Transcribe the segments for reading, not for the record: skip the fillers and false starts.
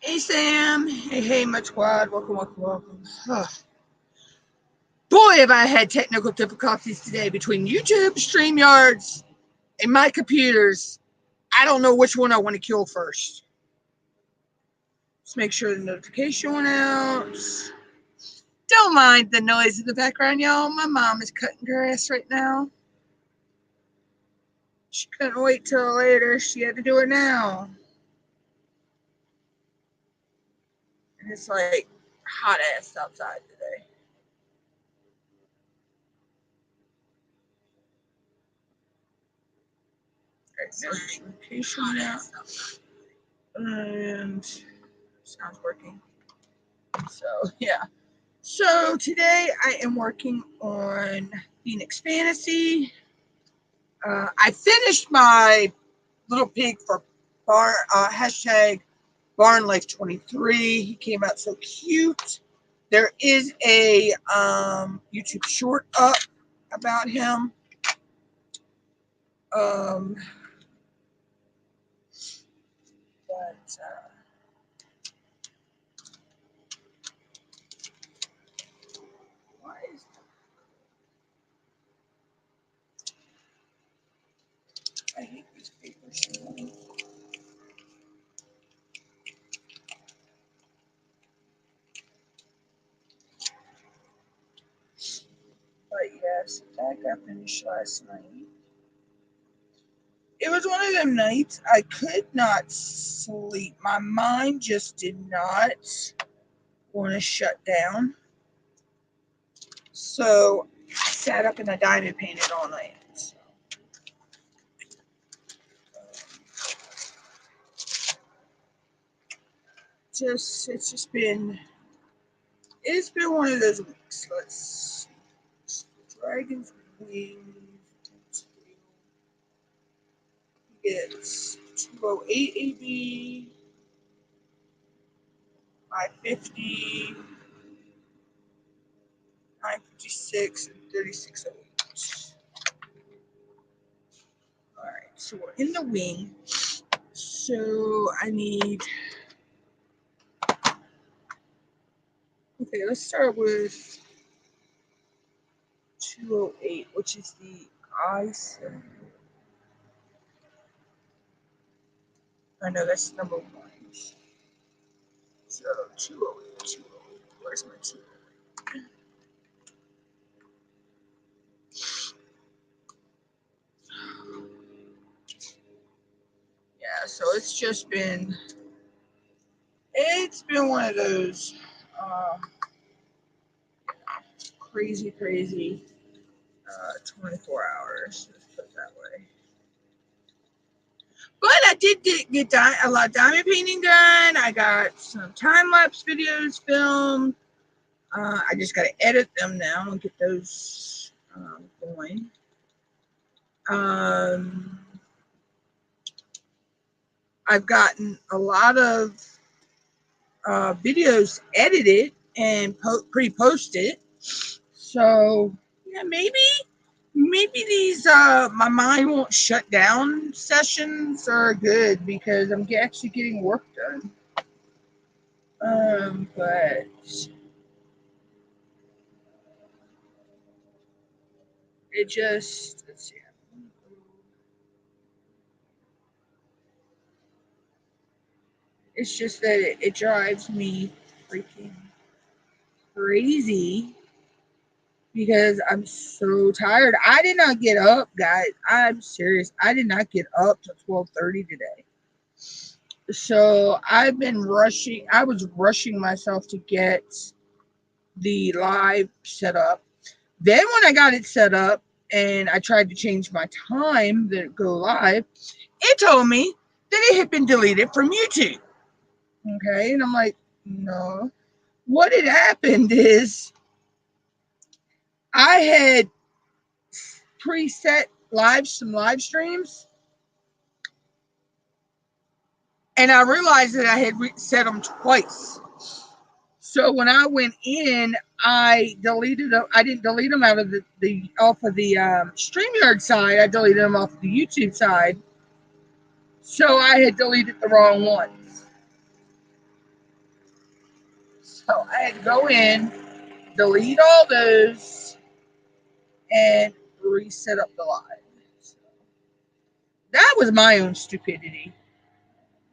Hey Sam, hey my squad, welcome. Boy, have I had technical difficulties today between YouTube, StreamYards, and my computers. I don't know which one I want to kill first. Let's make sure the notification went out. Don't mind the noise in the background, y'all. My mom is cutting grass right now. She couldn't wait till later. She had to do it now. And it's like hot ass outside today. Notification now. And sounds working. So yeah. So today I am working on Phoenix Fantasy. I finished my little pig for hashtag Barn Life 23. He came out so cute. There is a YouTube short up about him. But why is I hate these papers. But yes, that got finished last night. It was one of them nights I could not sleep. My mind just did not want to shut down. So I sat up and I diamond painted all night. So, it's been one of those weeks. Let's see. Dragon's Wing. It's 208 AB, 550, 956, and 3608. Alright, so we're in the wing. So I need. Okay, let's start with 208, which is the I-7. I know that's number one. So 208. Where's my 208? Yeah, so it's been one of those crazy 24 hours. Let's put it that way. But I did get a lot of diamond painting done. I got some time-lapse videos filmed. I just got to edit them now and get those going. I've gotten a lot of videos edited and pre-posted. So yeah, maybe these my mind won't shut down sessions are good because I'm actually getting work done. But it just, let's see. It's just that it drives me freaking crazy because I'm so tired. I did not get up, guys. I'm serious. I did not get up till 12:30 today. So I've been rushing. I was rushing myself to get the live set up. Then when I got it set up and I tried to change my time to go live, it told me that it had been deleted from YouTube. Okay, and I'm like, no. What had happened is I had preset some live streams, and I realized that I had set them twice. So when I went in, I deleted them. I didn't delete them out of the off of the StreamYard side. I deleted them off the YouTube side. So I had deleted the wrong ones. So I had to go in, delete all those, and reset up the live. So that was my own stupidity.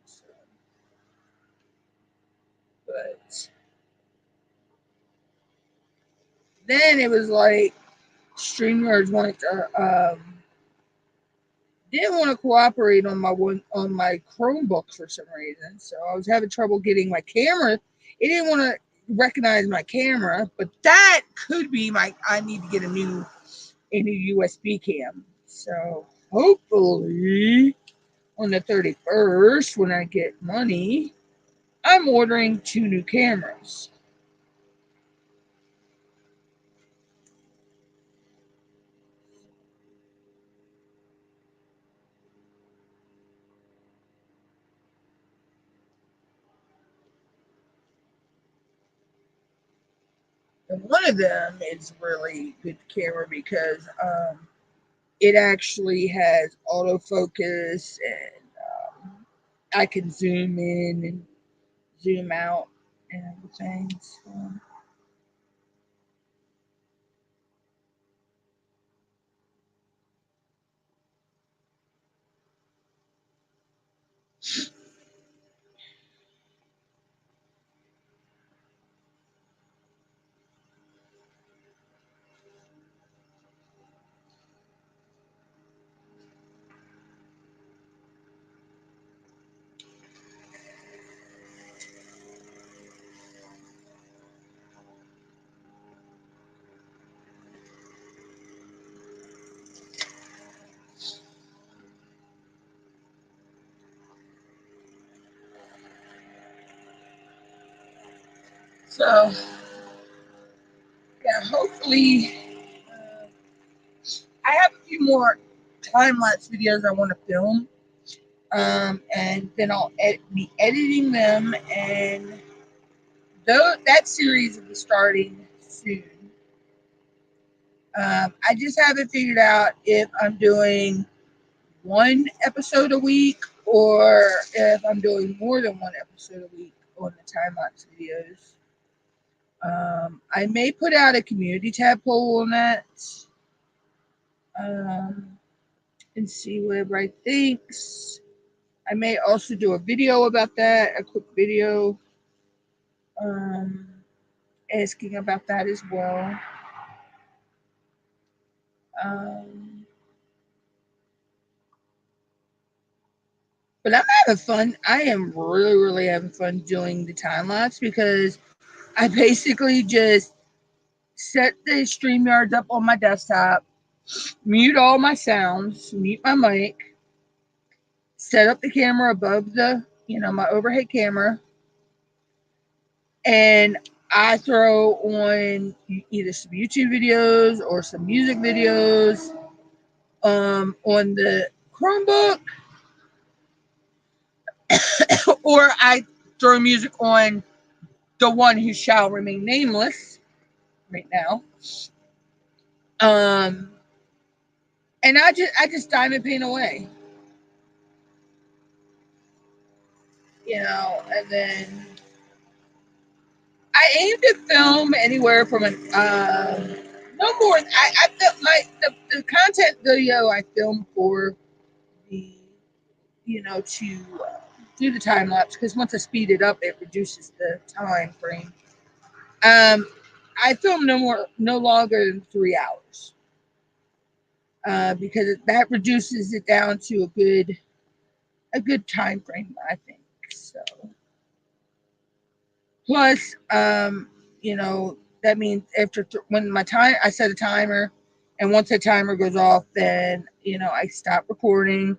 So, but then it was like StreamYards wanted to didn't want to cooperate on my Chromebook for some reason. So I was having trouble getting my camera. It didn't want to recognize my camera, but that could be I need to get a new USB cam. So hopefully on the 31st, when I get money, I'm ordering 2 new cameras. And one of them is really good camera because it actually has autofocus and I can zoom in and zoom out and everything. So yeah, hopefully I have a few more time lapse videos I want to film. And then I'll be editing them, and that series will be starting soon. I just haven't figured out if I'm doing 1 episode a week or if I'm doing more than 1 episode a week on the time lapse videos. I may put out a community tab poll on that and see what everybody thinks. I may also do a video about that, a quick video asking about that as well. But I'm having fun. I am really, really having fun doing the time lapse because I basically just set the StreamYards up on my desktop, mute all my sounds, mute my mic, set up the camera above my overhead camera, and I throw on either some YouTube videos or some music videos on the Chromebook, or I throw music on the one who shall remain nameless right now. And I just diamond paint away, and then I aim to film anywhere from no more. I felt the content video I film for the to do the time lapse, because once I speed it up, it reduces the time frame. I film no longer than 3 hours because that reduces it down to a good time frame, I think. So plus, that means when I set a timer, and once the timer goes off, then I stop recording.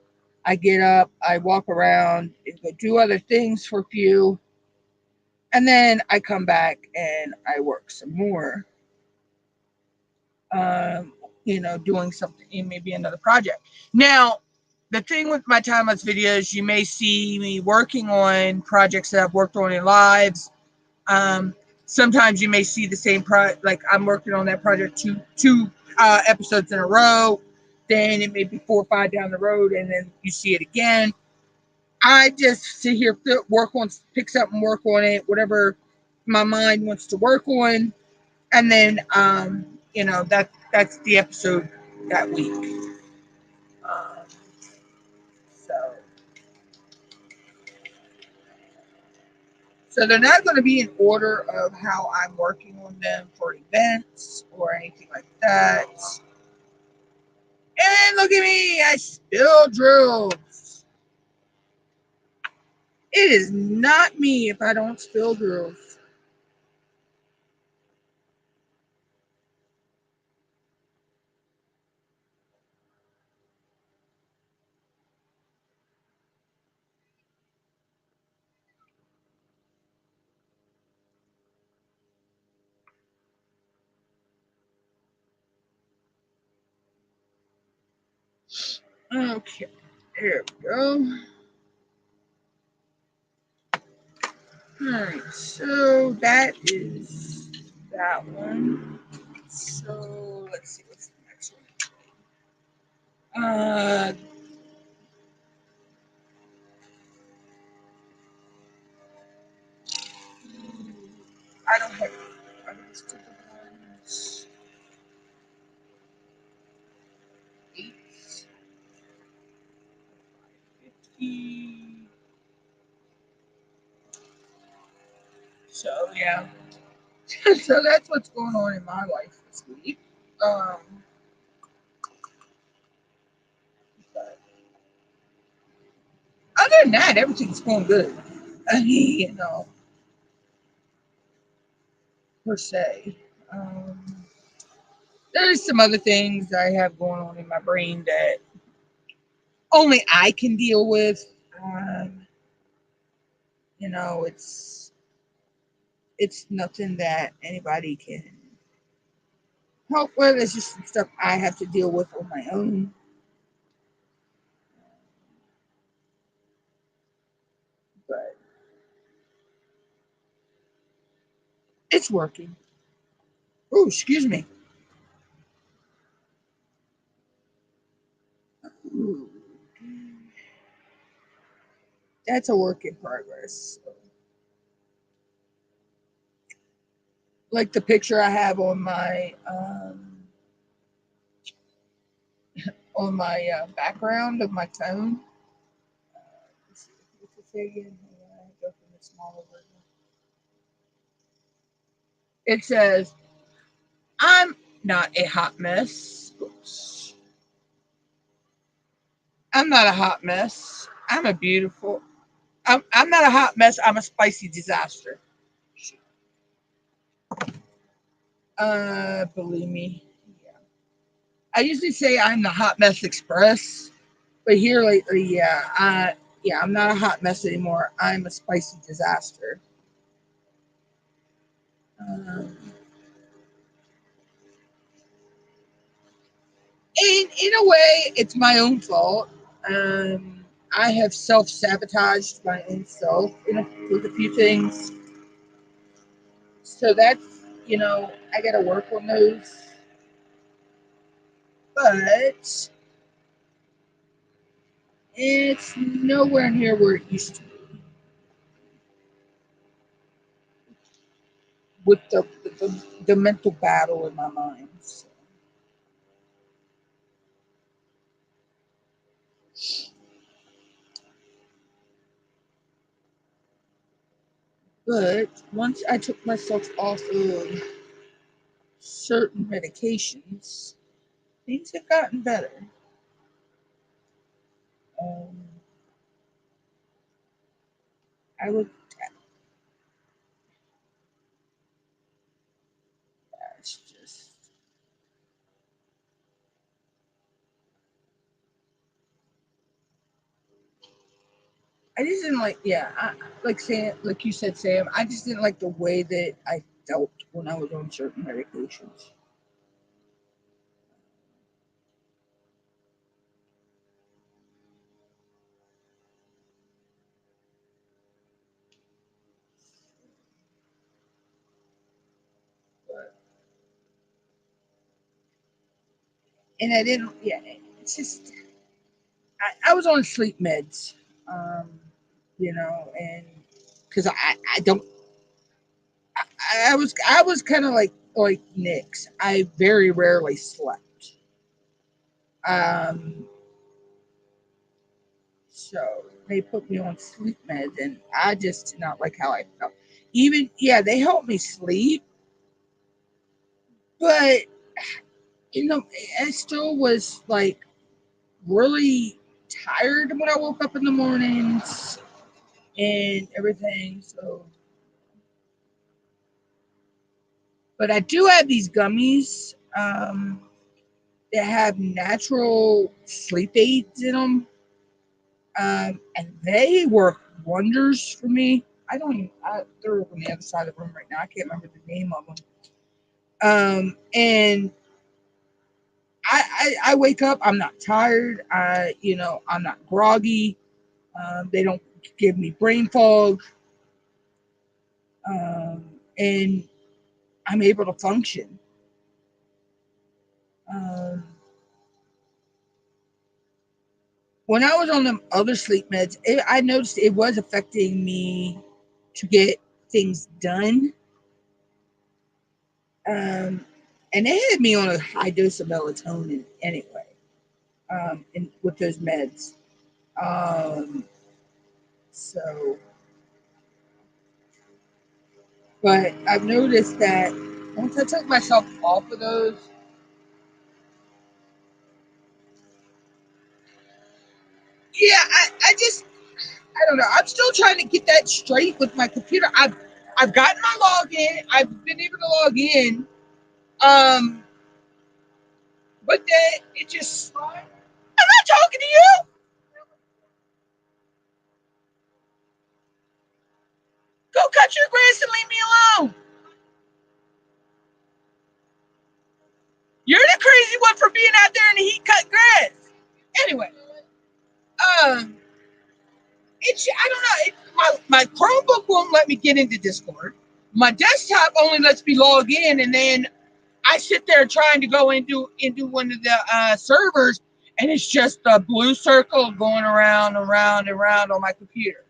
I get up, I walk around, and go do other things for a few, and then I come back and I work some more. Doing something, maybe another project. Now, the thing with my time lapse videos, you may see me working on projects that I've worked on in lives. Sometimes you may see the same like I'm working on that project two episodes in a row. Then it may be 4 or 5 down the road, and then you see it again. I just sit here, pick something, work on it, whatever my mind wants to work on, and then that's the episode that week. Um, so so they're not going to be in order of how I'm working on them for events or anything like that. And look at me, I spill drills. It is not me if I don't spill drills. Okay, there we go. Alright, so that is that one. So let's see what's the next one. I don't have these two ones. 8, 50. So yeah. So that's what's going on in my life this week. Um, but other than that, everything's going good. I mean, per se. Um, there's some other things I have going on in my brain that only I can deal with. Um, it's nothing that anybody can help with. It's just some stuff I have to deal with on my own. But it's working. Oh, excuse me. Ooh, that's a work in progress. Like the picture I have on my background of my phone. Let's see, what's it say again? Go from the smaller version. It says, "I'm not a hot mess. Oops. I'm not a hot mess. I'm a beautiful. I'm not a hot mess. I'm a spicy disaster." Believe me. Yeah. I usually say I'm the hot mess express, but here lately, yeah, I'm not a hot mess anymore. I'm a spicy disaster. Um, and in a way, it's my own fault. I have self sabotaged my own self with a few things. So that's, I got to work on those. But it's nowhere near where it used to be with the mental battle in my mind. So. But once I took myself off of certain medications, things have gotten better. Um, I would, it's just, I just didn't like, yeah, like you said, Sam, I just didn't like the way that I felt when I was on certain medications. But, and I didn't, yeah, it's just, I was on sleep meds, um, and because I don't, I was kind of like Nick's. I very rarely slept. Um, so they put me on sleep meds, and I just did not like how I felt. Even yeah, they helped me sleep, but I still was like really tired when I woke up in the mornings and everything. So, but I do have these gummies that have natural sleep aids in them, and they work wonders for me. I don't even, they're on the other side of the room right now. I can't remember the name of them. And I wake up, I'm not tired. I'm not groggy. They don't give me brain fog. And I'm able to function. Um, when I was on the other sleep meds, I noticed it was affecting me to get things done. And they had me on a high dose of melatonin anyway, and with those meds. Um, so, but I've noticed that once I took myself off of those, yeah, I don't know. I'm still trying to get that straight with my computer. I've gotten my login. I've been able to log in. Um, but then it just I'm not talking to you. Go cut your grass and leave me alone. You're the crazy one for being out there in the heat cut grass. Anyway, um, it's I don't know. My Chromebook won't let me get into Discord. My desktop only lets me log in, and then I sit there trying to go into one of the servers, and it's just a blue circle going around, around, around on my computer.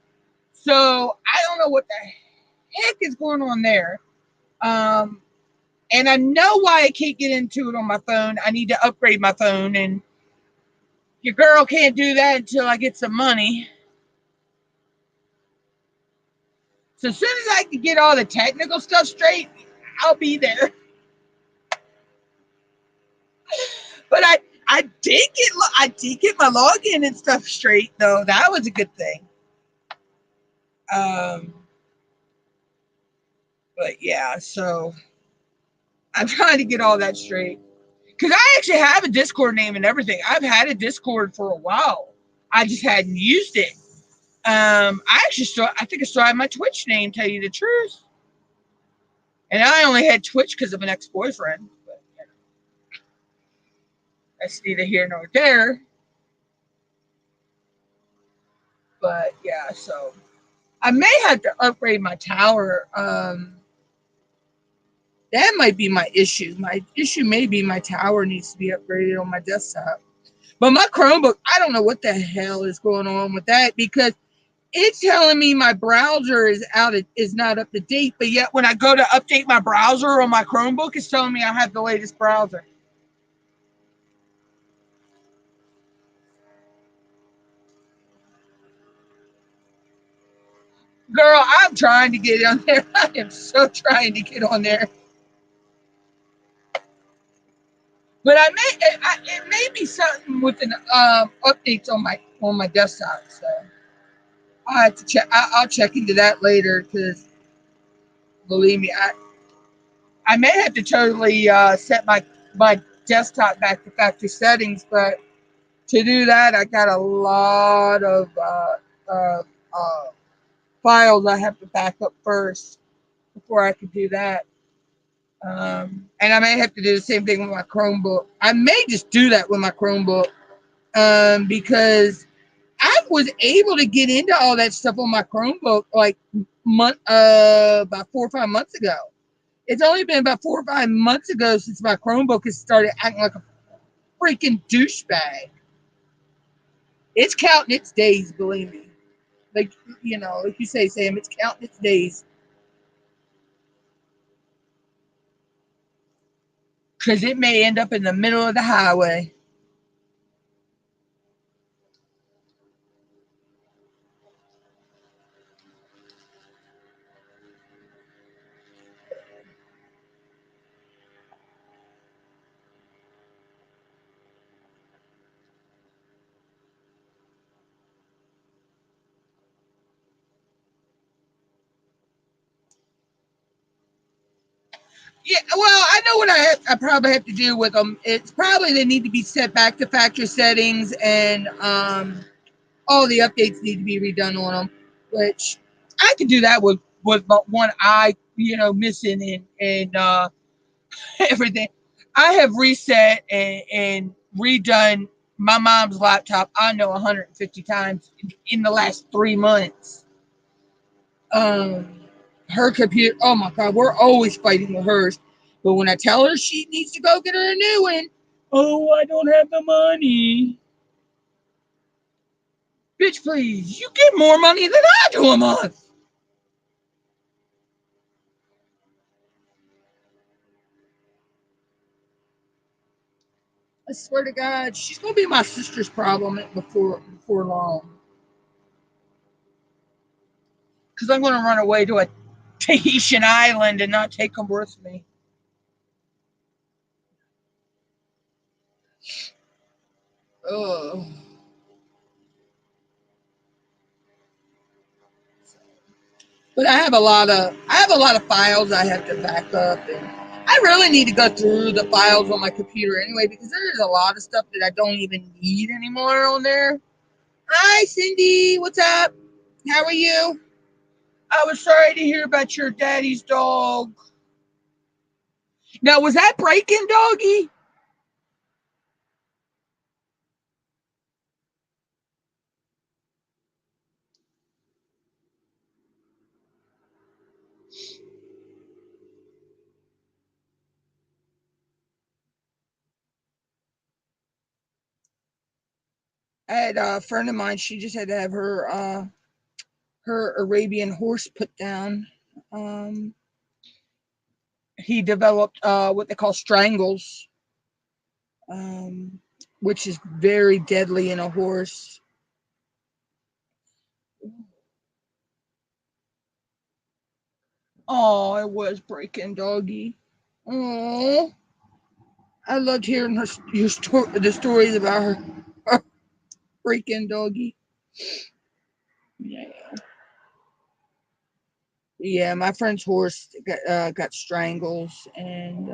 So I don't know what the heck is going on there. Um, and I know why I can't get into it on my phone. I need to upgrade my phone, and your girl can't do that until I get some money. So as soon as I can get all the technical stuff straight, I'll be there. But I did get my login and stuff straight though. That was a good thing. Um, but yeah, so I'm trying to get all that straight because I actually have a Discord name and everything. I've had a Discord for a while. I just hadn't used it. I think I still have my Twitch name. Tell you the truth, and I only had Twitch because of an ex-boyfriend. But that's neither here nor there. But yeah, so I may have to upgrade my tower. That might be my issue. My issue may be my tower needs to be upgraded on my desktop. But my Chromebook, I don't know what the hell is going on with that because it's telling me my browser is not up to date. But yet when I go to update my browser on my Chromebook, it's telling me I have the latest browser. Girl, I'm trying to get on there. I am so trying to get on there. But it may be something with an updates on my desktop. So I have to check. I'll check into that later because believe me, I may have to totally set my desktop back to factory settings. But to do that, I got a lot of uh, files I have to back up first before I can do that. And I may have to do the same thing with my Chromebook. I may just do that with my Chromebook because I was able to get into all that stuff on my Chromebook like about 4 or 5 months ago. It's only been about 4 or 5 months ago since my Chromebook has started acting like a freaking douchebag. It's counting its days, believe me. Like like you say, Sam, it's counting its days. because it may end up in the middle of the highway. Yeah, well, I know what I probably have to do with them. It's probably they need to be set back to factory settings, and all the updates need to be redone on them. Which I could do that with one eye, missing and everything. I have reset and redone my mom's laptop. I know 150 times in the last 3 months. Um, her computer. Oh my god, we're always fighting with hers. But when I tell her she needs to go get her a new one, oh, I don't have the money. Bitch, please, you get more money than I do a month. I swear to God, she's gonna be my sister's problem before long. Because I'm gonna run away to a Tahitian island and not take them with me. Oh. But I have a lot of files I have to back up, and I really need to go through the files on my computer anyway because there's a lot of stuff that I don't even need anymore on there. Hi, Cindy. What's up? How are you? I was sorry to hear about your daddy's dog. Now, was that breaking, doggy? I had a friend of mine. She just had to have her Arabian horse put down. Um, he developed what they call strangles, um, which is very deadly in a horse. Oh, it was breaking, doggy. Oh, I loved hearing the stories about her breaking, doggy. Yeah, yeah. My friend's horse got strangles, and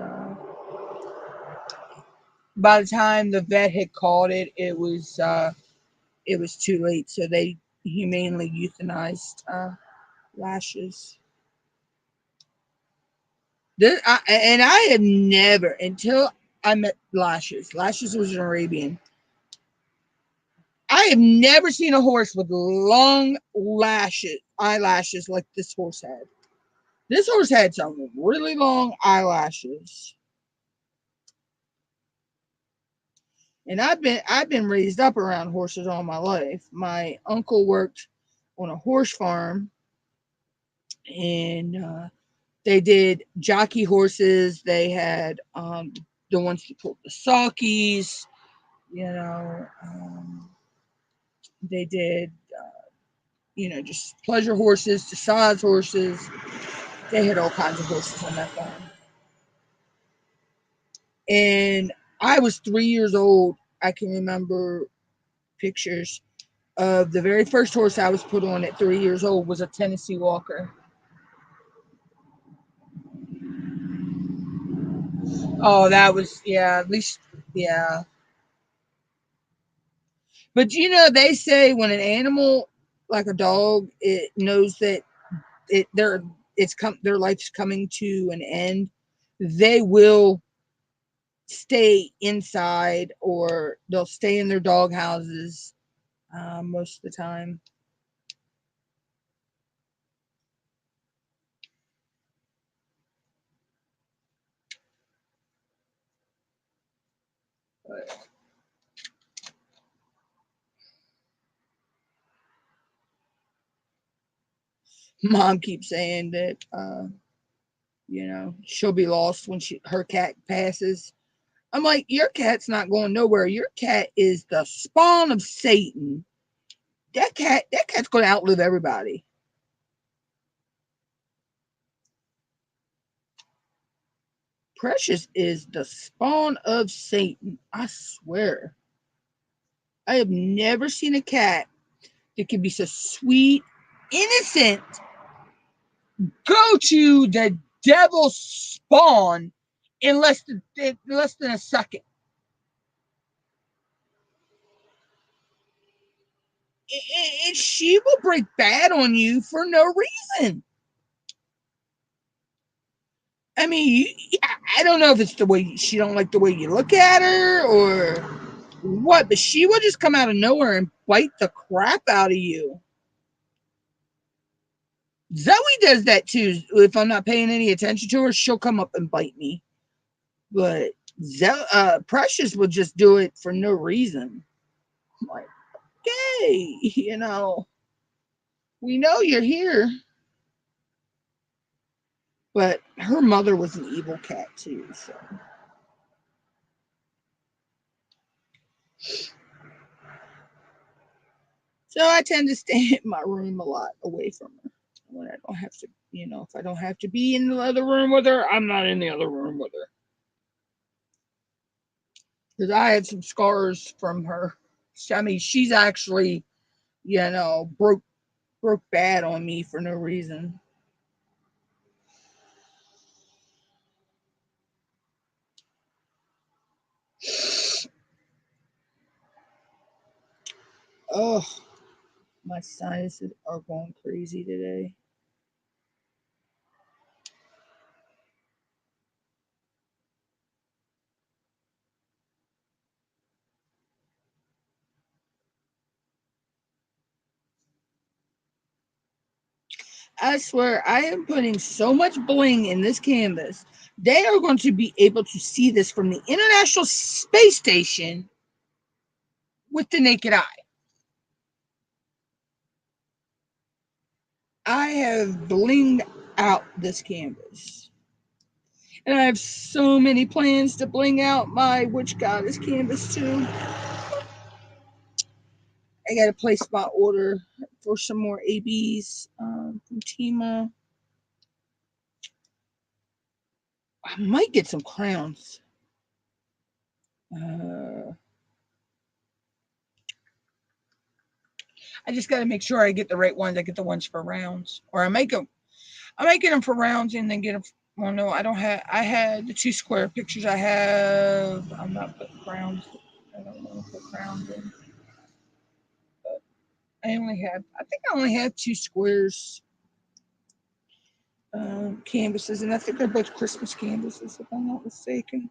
by the time the vet had called it, it was too late. So they humanely euthanized Lashes. And I had never until I met Lashes. Lashes was an Arabian. I have never seen a horse with long eyelashes like this horse had. This horse had some really long eyelashes. And I've been raised up around horses all my life. My uncle worked on a horse farm, and they did jockey horses. They had the ones that pulled the sulkies. They did just pleasure horses, dressage horses. They had all kinds of horses on that farm. And I was 3 years old. I can remember pictures of the very first horse I was put on at 3 years old was a Tennessee Walker. Oh, that was, yeah, at least, yeah. But they say when an animal like a dog, it knows that their life's coming to an end, they will stay inside or they'll stay in their dog houses most of the time. But mom keeps saying that You know, she'll be lost when her cat passes. I'm like, your cat's not going nowhere. Your cat is the spawn of Satan. That cat's going to outlive everybody. Precious is the spawn of Satan. I swear. I have never seen a cat that can be so sweet, innocent, go to the devil's spawn in less than a second. And she will break bad on you for no reason. I mean, I don't know if it's the way she don't like the way you look at her or what, but she will just come out of nowhere and bite the crap out of you. Zoe does that too. If I'm not paying any attention to her, she'll come up and bite me. But Precious will just do it for no reason. I'm like, okay, we know you're here. But her mother was an evil cat too, so I tend to stay in my room a lot away from her. When I don't have to, if I don't have to be in the other room with her, I'm not in the other room with her. Because I had some scars from her. I mean, she's actually, broke bad on me for no reason. Oh, my sinuses are going crazy today. I swear, I am putting so much bling in this canvas. They are going to be able to see this from the International Space Station with the naked eye. I have blinged out this canvas. And I have so many plans to bling out my Witch Goddess canvas too. I got to place my order for some more ABs from Tima. I might get some crowns. I just got to make sure I get the right ones. I get the ones for rounds, or I might get them for rounds and then get them. Well, no, I don't have. I had the 2 square pictures. I'm not putting crowns. I don't want to put crowns in. But I think I only have 2 squares canvases, and I think they're both Christmas canvases, if I'm not mistaken.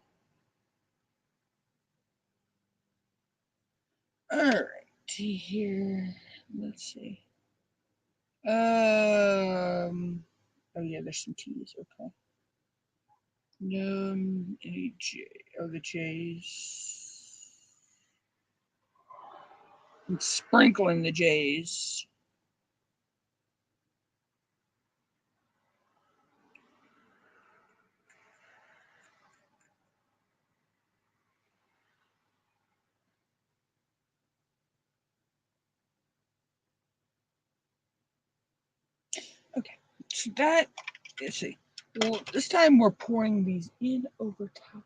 All right, here. Let's see. Oh yeah, there's some T's. Okay. A J. Oh, the J's. I'm sprinkling the J's. Okay, so that, let's see. Well, this time we're pouring these in over top.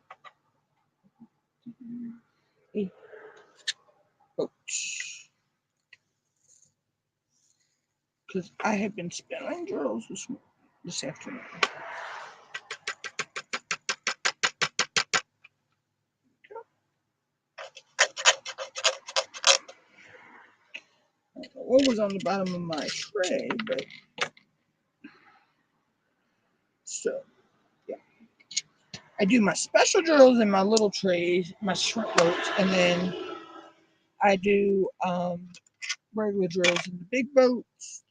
A boat. Because I have been spinning drills this afternoon. I don't know what was on the bottom of my tray, but so yeah. I do my special drills in my little trays, my shrimp boats, and then I do regular drills in the big boats.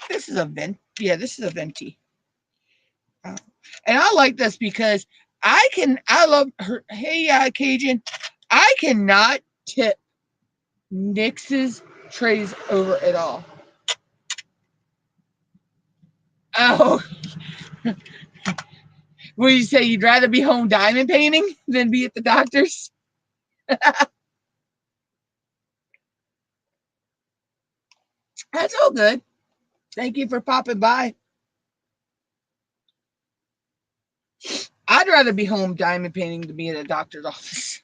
This is a vent. Yeah, this is a venti. And I like this because I love her. Hey, Cajun. I cannot tip Nyx's trays over at all. Oh, would you say you'd rather be home diamond painting than be at the doctor's? That's all good. Thank you for popping by. I'd rather be home diamond painting than be in a doctor's office.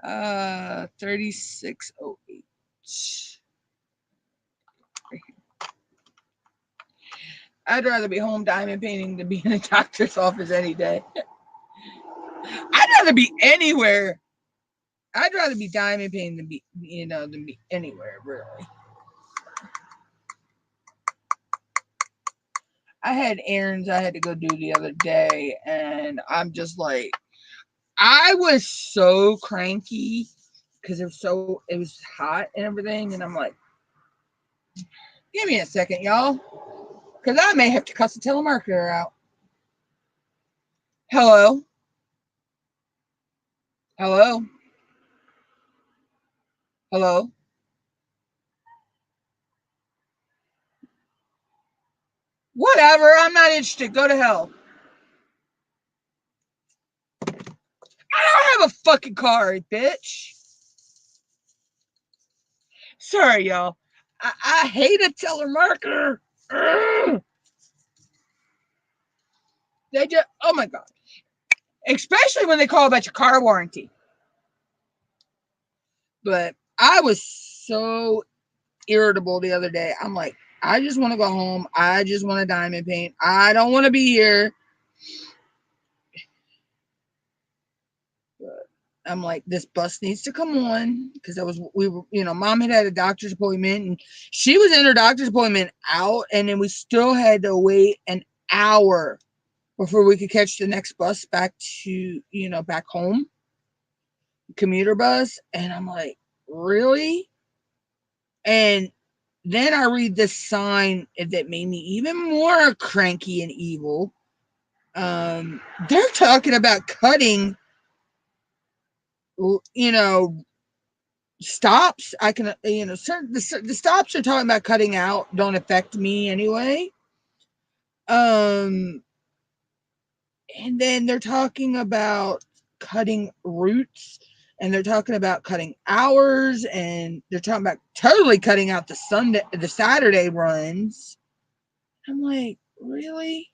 3608. I'd rather be home diamond painting than be in a doctor's office any day. I'd rather be anywhere. I'd rather be diamond painting than be, than be anywhere, really. I had errands I had to go do the other day, and I'm just like, I was so cranky because it was hot and everything, and I'm like, give me a second, y'all, because I may have to cuss the telemarketer out. Hello, hello, hello. Whatever, I'm not interested. Go to hell. I don't have a fucking car, bitch. Sorry, y'all. I hate a telemarketer. Ugh. They just, oh my God. Especially when they call about your car warranty. But I was so irritable the other day. I'm like, I just want to go home. I just want to diamond paint. I don't want to be here. But I'm like, this bus needs to come on because we were, mom had a doctor's appointment and she was in her doctor's appointment out, and then we still had to wait an hour before we could catch the next bus back to, back home, commuter bus. And I'm like, really? And then I read this sign that made me even more cranky and evil. They're talking about cutting, stops. I can, the stops are talking about cutting out don't affect me anyway. And then they're talking about cutting routes, and they're talking about cutting hours, and they're talking about totally cutting out the Saturday runs. I'm like, really?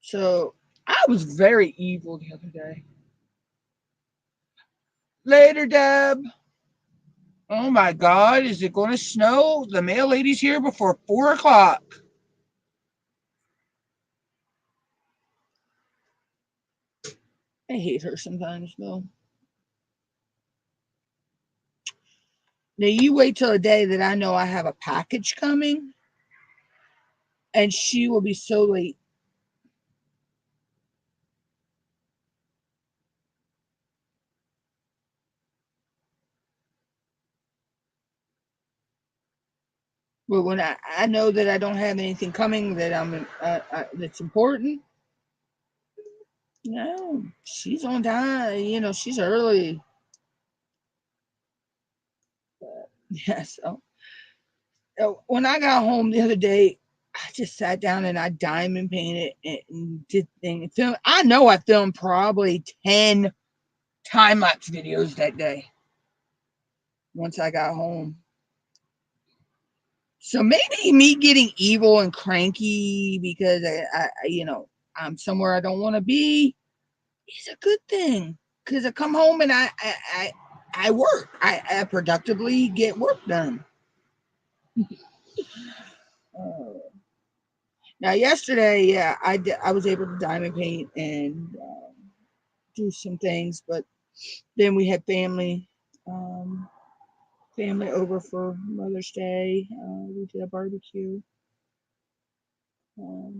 So I was very evil the other day. Later, Deb. Oh my God, is it going to snow? The mail lady's here before 4 o'clock. I hate her sometimes, though. Now, you wait till a day that I know I have a package coming, and she will be so late. But when I know that I don't have anything coming that that's important, no, she's on time. She's early. But, yeah, so when I got home the other day, I just sat down and I diamond painted and did things. I know I filmed probably 10 time lapse videos that day once I got home. So maybe me getting evil and cranky because I'm somewhere I don't want to be is a good thing, because I come home and I work. I productively get work done. Uh, Now yesterday, yeah, I was able to diamond paint and do some things, but then we had um, family over for Mother's Day. We did a barbecue. So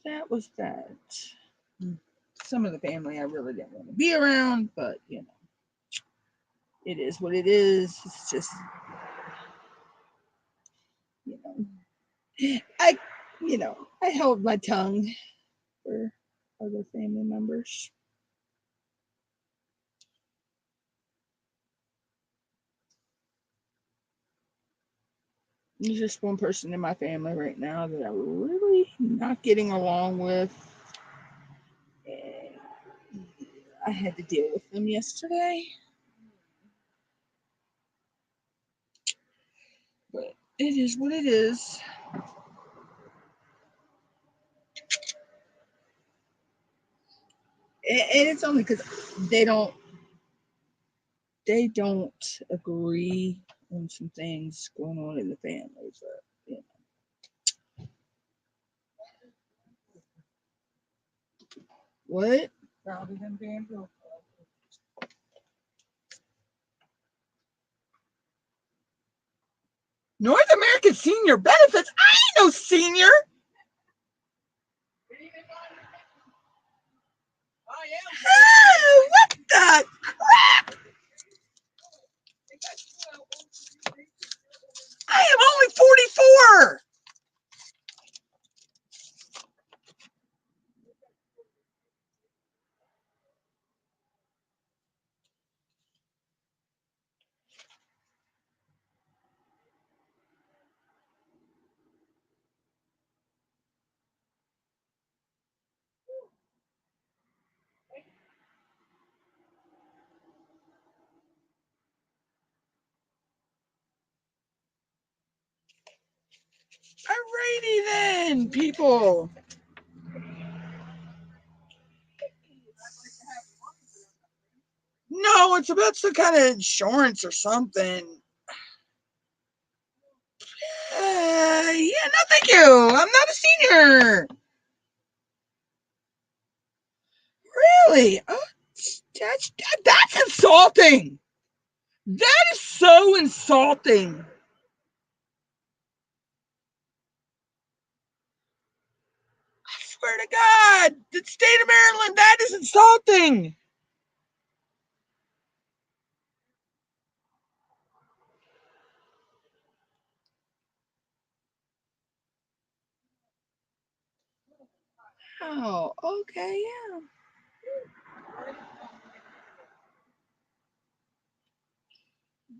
that was that. Some of the family I really didn't want to be around, but it is what it is. It's just, I you know, I held my tongue for other family members. There's just one person in my family right now that I'm really not getting along with. And I had to deal with them yesterday. But it is what it is. And it's only because they don't agree on some things going on in the family. But you know. What? North American senior benefits? I ain't no senior. Oh, what the crap? I am only 44. Alrighty then, people. No, it's about some kind of insurance or something. Yeah, no, thank you. I'm not a senior. Really? Oh, that's insulting. That is so insulting. I swear to God, the state of Maryland, that is insulting. Oh, okay, yeah.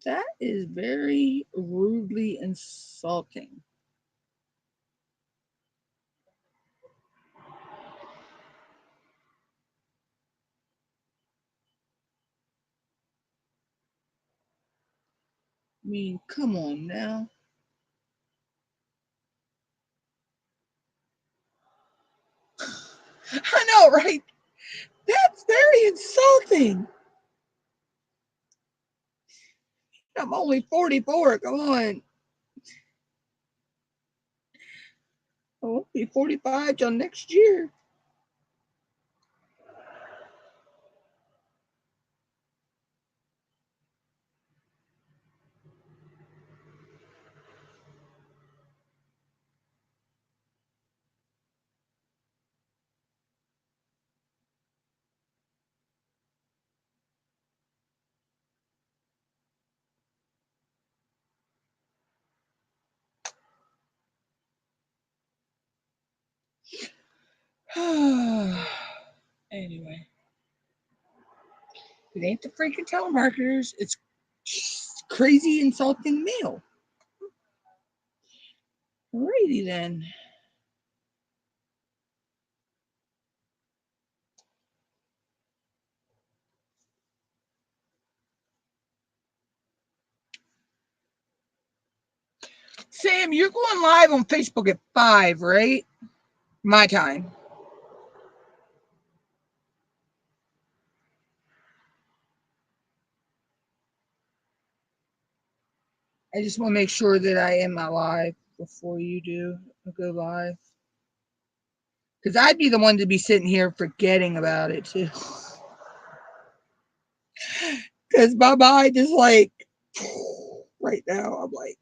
That is very rudely insulting. I mean, come on now. I know, right? That's very insulting. I'm only 44. Come on. I won't be 45 till next year. Anyway, it ain't the freaking telemarketers. It's crazy insulting mail. Alrighty then. Sam, you're going live on Facebook at 5, right? My time. I just want to make sure that I am live before you do go live. Because I'd be the one to be sitting here forgetting about it too. Because my mind is like, right now, I'm like,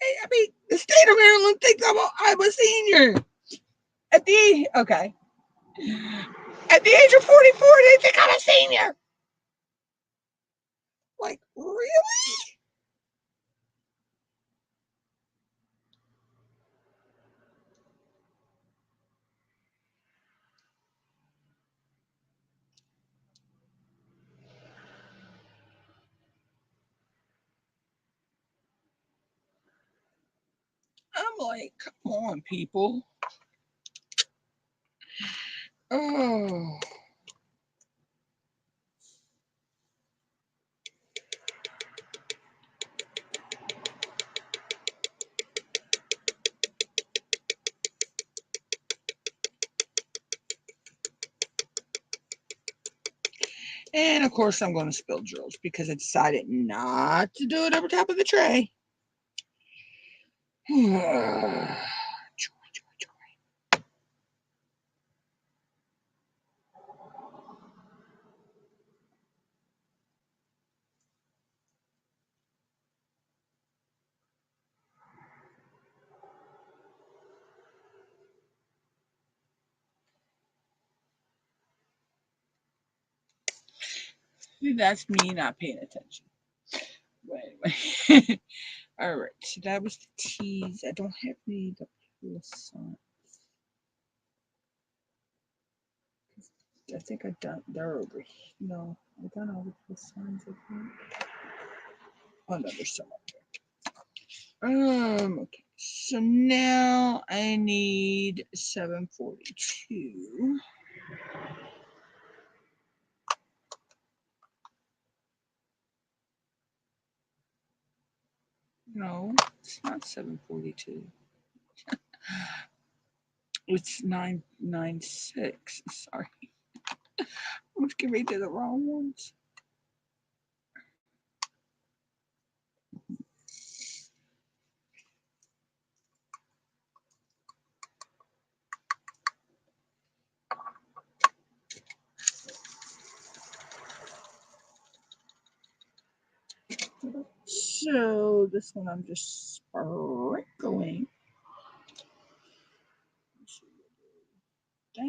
I mean, the state of Maryland thinks I'm a senior. Okay. At the age of 44, they think I'm a senior. Like, really? I'm like, come on, people. Oh. And of course, I'm going to spill drills because I decided not to do it over top of the tray. See, that's me not paying attention. But anyway. All right, so that was the T's. I don't have any the plus signs. I think I've done, they're over here. No, I've done all the plus signs, I think. Oh, no, there's some up there. Okay, so now I need 742. No, it's not 742. It's 996. Sorry. I was getting ready to the wrong ones. So this one I'm just sprinkling. Down.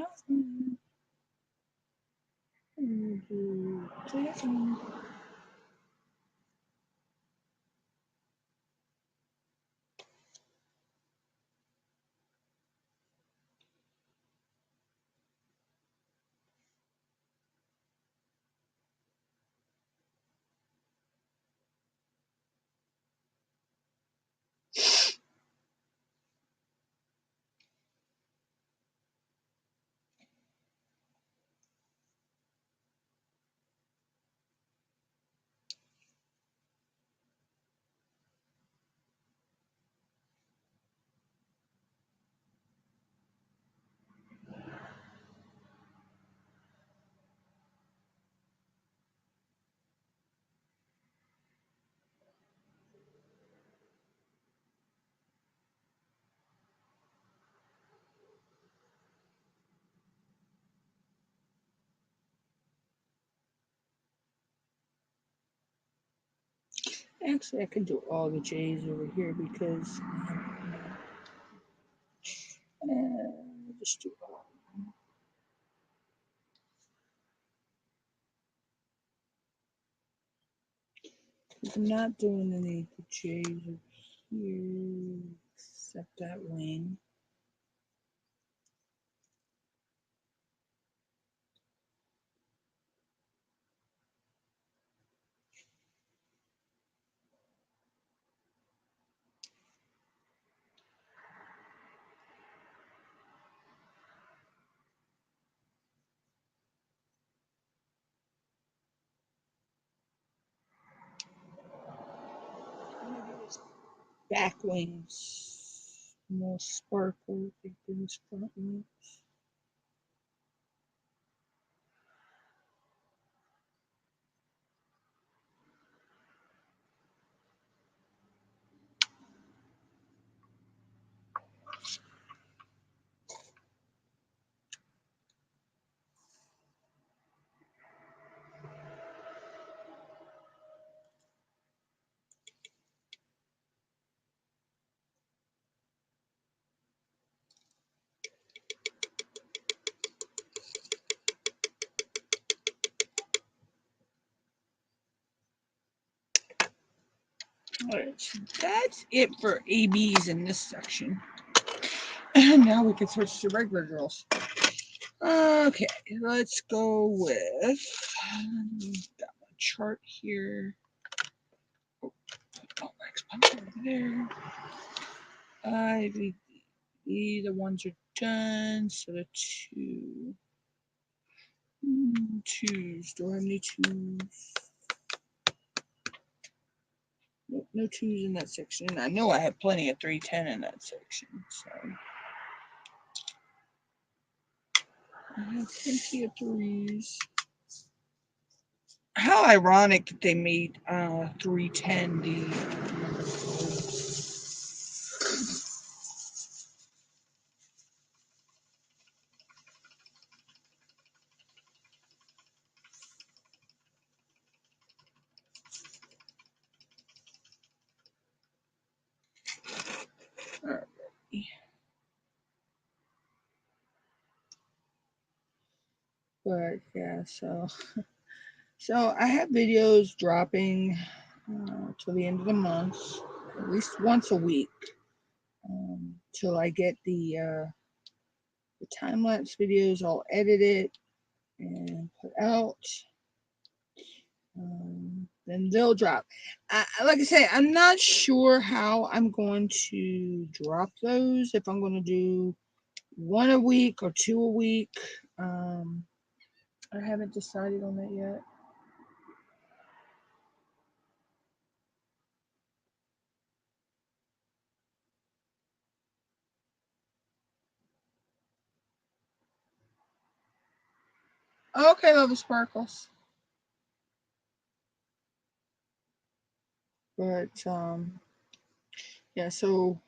Actually, I can do all the J's over here because just do all. I'm not doing any of the J's over here except that wing. Back wings more sparkle than these front wings. Alright, so that's it for ABs in this section. And now we can switch to regular drills. Okay, let's go with, got my chart here. Oh, put all my exponents over there. the ones are done, so the twos. Do I have any twos? Nope, no twos in that section. I know I have plenty of 310 in that section, so I have plenty of threes. How ironic that they made 310 the but yeah, so I have videos dropping till the end of the month, at least once a week, till I get the time-lapse videos all edited and put out. Then they'll drop. Like I say, I'm not sure how I'm going to drop those, if I'm going to do one a week or two a week. I haven't decided on that yet. Okay, love sparkles. But yeah, so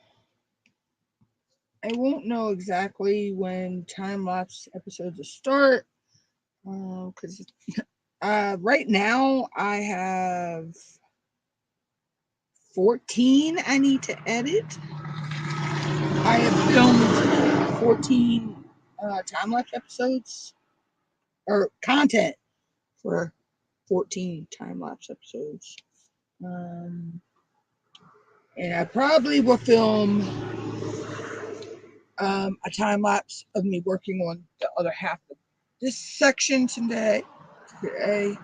I won't know exactly when time-lapse episodes will start, because right now I have 14 I need to edit. I have filmed 14 time-lapse episodes, or content for 14 time-lapse episodes. And I probably will film a time-lapse of me working on the other half of this section today. I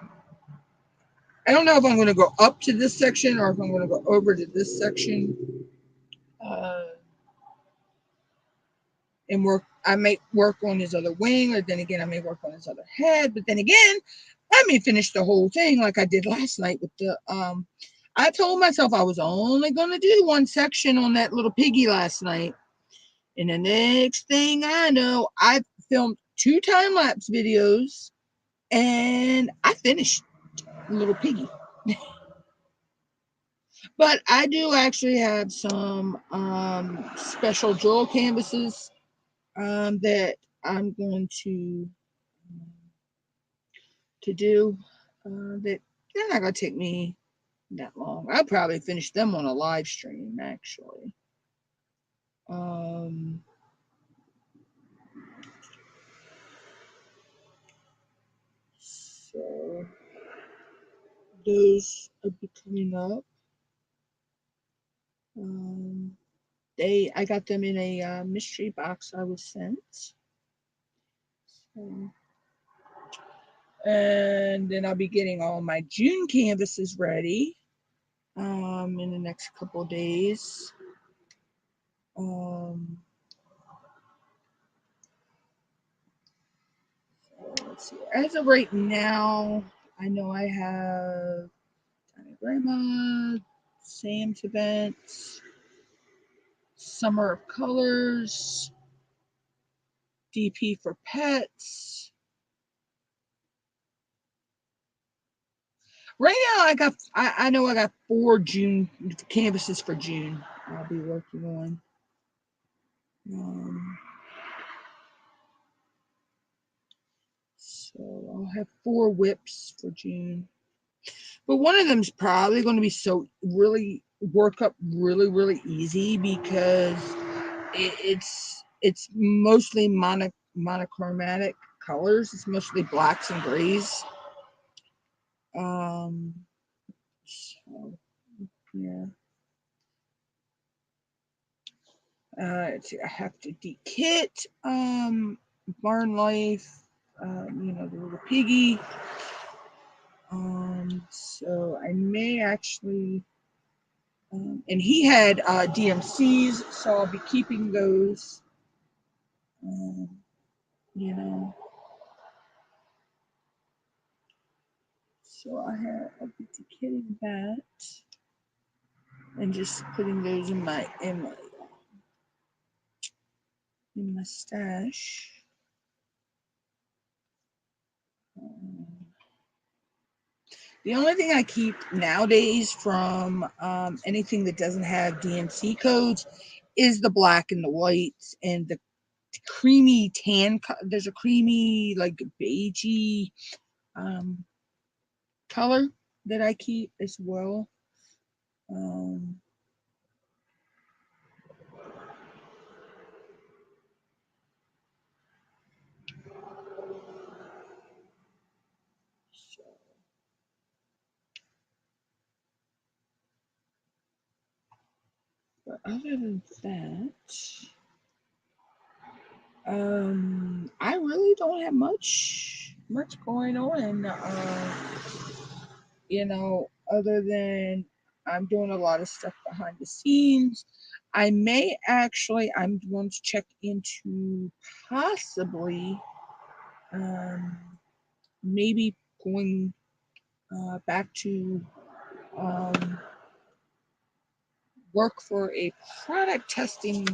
don't know if I'm going to go up to this section or if I'm going to go over to this section and work. I may work on his other wing, or then again, I may work on his other head. But then again, I may finish the whole thing like I did last night with the. I told myself I was only going to do one section on that little piggy last night. And the next thing I know, I filmed 2 time-lapse videos and I finished Little Piggy. But I do actually have some special drill canvases that I'm going to do. That they're not going to take me that long. I'll probably finish them on a live stream, actually. So those will be coming up. I got them in a mystery box I was sent. So, and then I'll be getting all my June canvases ready in the next couple of days. Let's see. As of right now, I know I have Tiny Grandma, Sam's Events, Summer of Colors, DP for Pets. Right now, I know I got 4 June canvases for June. I'll be working on. So I'll have 4 whips for June. But one of them is probably going to be really really easy, because it's mostly monochromatic colors. It's mostly blacks and grays. So yeah. Let's see, I have to dekit Barn Life, the little piggy. So I may actually And he had DMCs, so I'll be keeping those. You know, so I'll be getting that and just putting those in my stash. The only thing I keep nowadays from anything that doesn't have DMC codes is the black and the whites and the creamy tan. There's a creamy, like beigey color that I keep as well. But other than that, I really don't have much going on. You know, other than I'm doing a lot of stuff behind the scenes. I'm going to check into possibly maybe going back to work for a product testing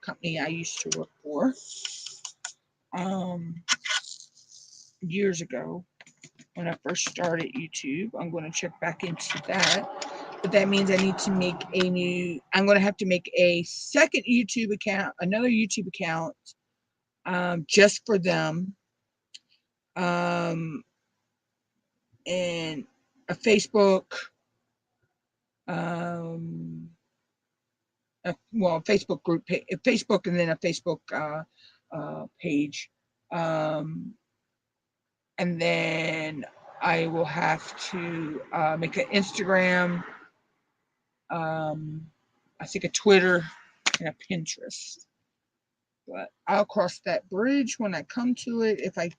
company I used to work for years ago when I first started YouTube. I'm going to check back into that. But that means I need to make I'm going to have to make a second YouTube account, another YouTube account just for them. And a Facebook, Facebook group, Facebook, and then a Facebook page. And then I will have to make an Instagram, I think a Twitter, and a Pinterest. But I'll cross that bridge when I come to it. If I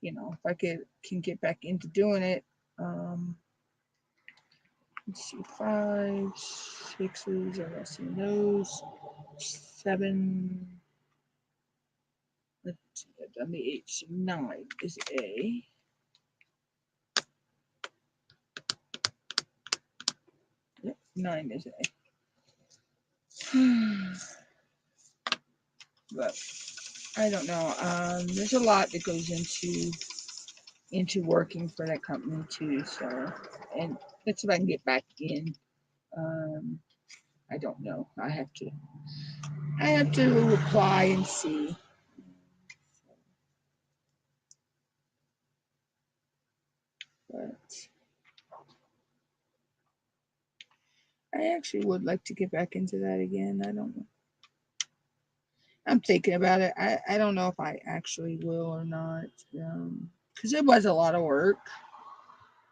can get back into doing it. Let's see, 5, 6s, I'm missing those. 7. Let's see, I've done the 8, so 9 is A. Yep, 9 is A. But I don't know. There's a lot that goes into working for that company too. So, and that's if I can get back in. I don't know. I have to apply and see. But I actually would like to get back into that again. I don't know. I'm thinking about it. I don't know if I actually will or not. Because it was a lot of work.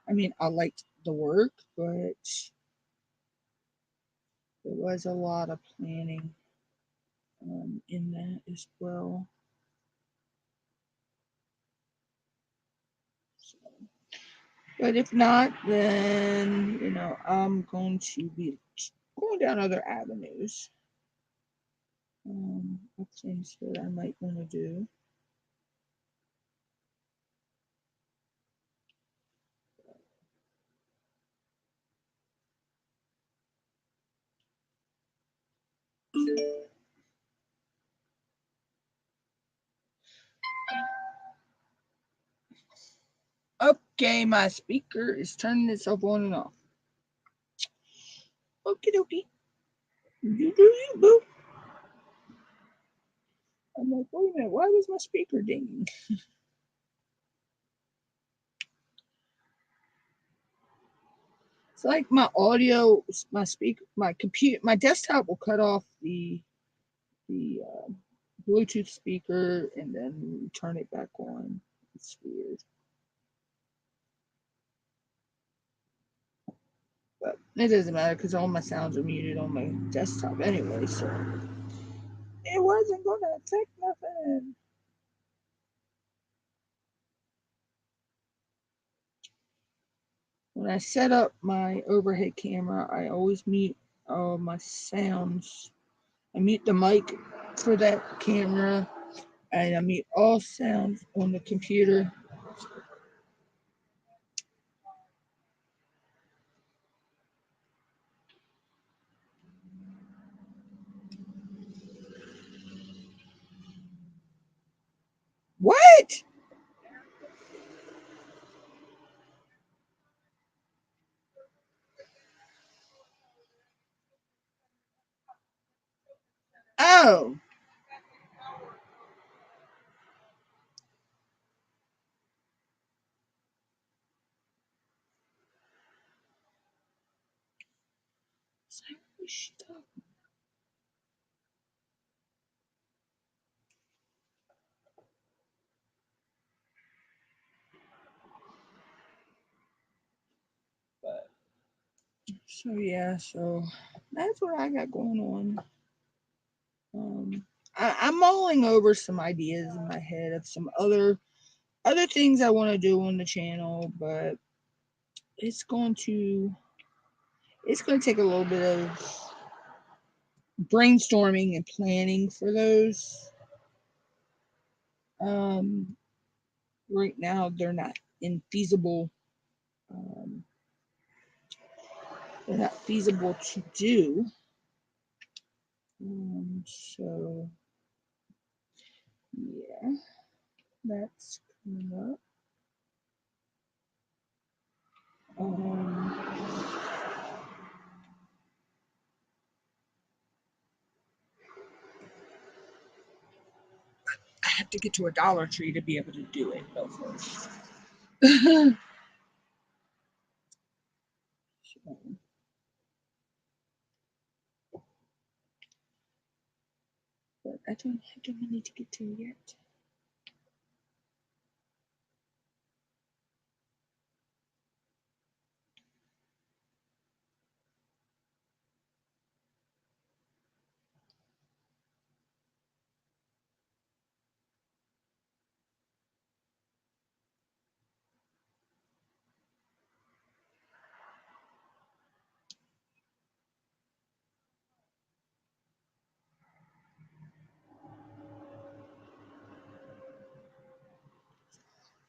I mean, I liked the work, but there was a lot of planning in that as well. So, but if not, then I'm going to be going down other avenues of things that I might want to do. Okay, my speaker is turning itself on and off. Okie dokie. You do you, boo. I'm like, wait a minute, why was my speaker dinging? It's like my audio, my speaker, my computer, my desktop will cut off the Bluetooth speaker and then turn it back on. It's weird. But it doesn't matter because all my sounds are muted on my desktop anyway, so it wasn't going to affect nothing. when I set up my overhead camera, I always mute all my sounds. I mute the mic for that camera, and I mute all sounds on the computer. What? Oh. So yeah, so that's what I got going on. I'm mulling over some ideas in my head of some other things I want to do on the channel, but it's going to take a little bit of brainstorming and planning for those. Right now they're not infeasible. Um, they're not feasible to do. So yeah, that's coming up. I have to get to a Dollar Tree to be able to do it though first. So, but I don't have the money to get to yet.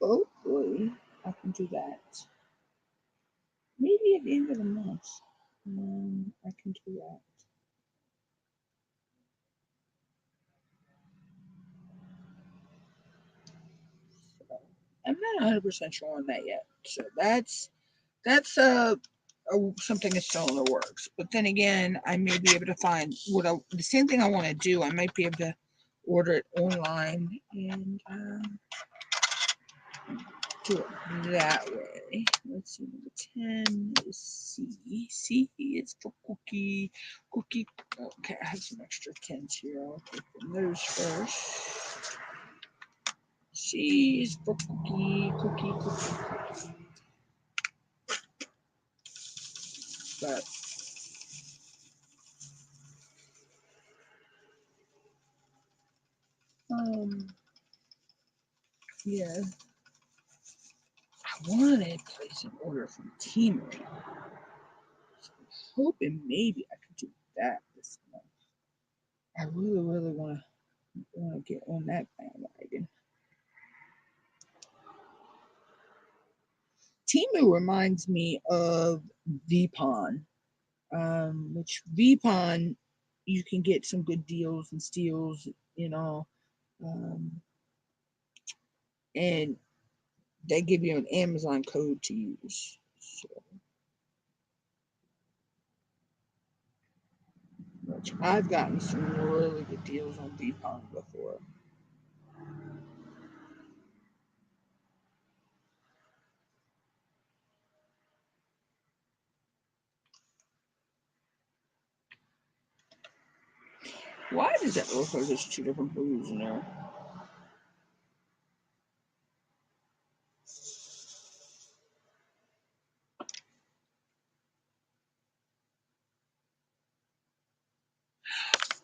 Hopefully, I can do that. Maybe at the end of the month, I can do that. So, I'm not 100% sure on that yet. So that's something that's still in the works. But then again, I may be able to find the same thing I want to do. I might be able to order it online and do it that way. Let's see, number 10 is C. C is for cookie. Cookie. Okay, I have some extra 10s here. I'll take those first. C is for cookie. But yeah, I wanted to place an order from Temu. So I'm hoping maybe I could do that this month. I really want to get on that bandwagon. Temu reminds me of Vpon, which Vpon you can get some good deals and steals, and they give you an Amazon code to use. So, which I've gotten some really good deals on Vpon before. Why does that look like there's two different blues in there?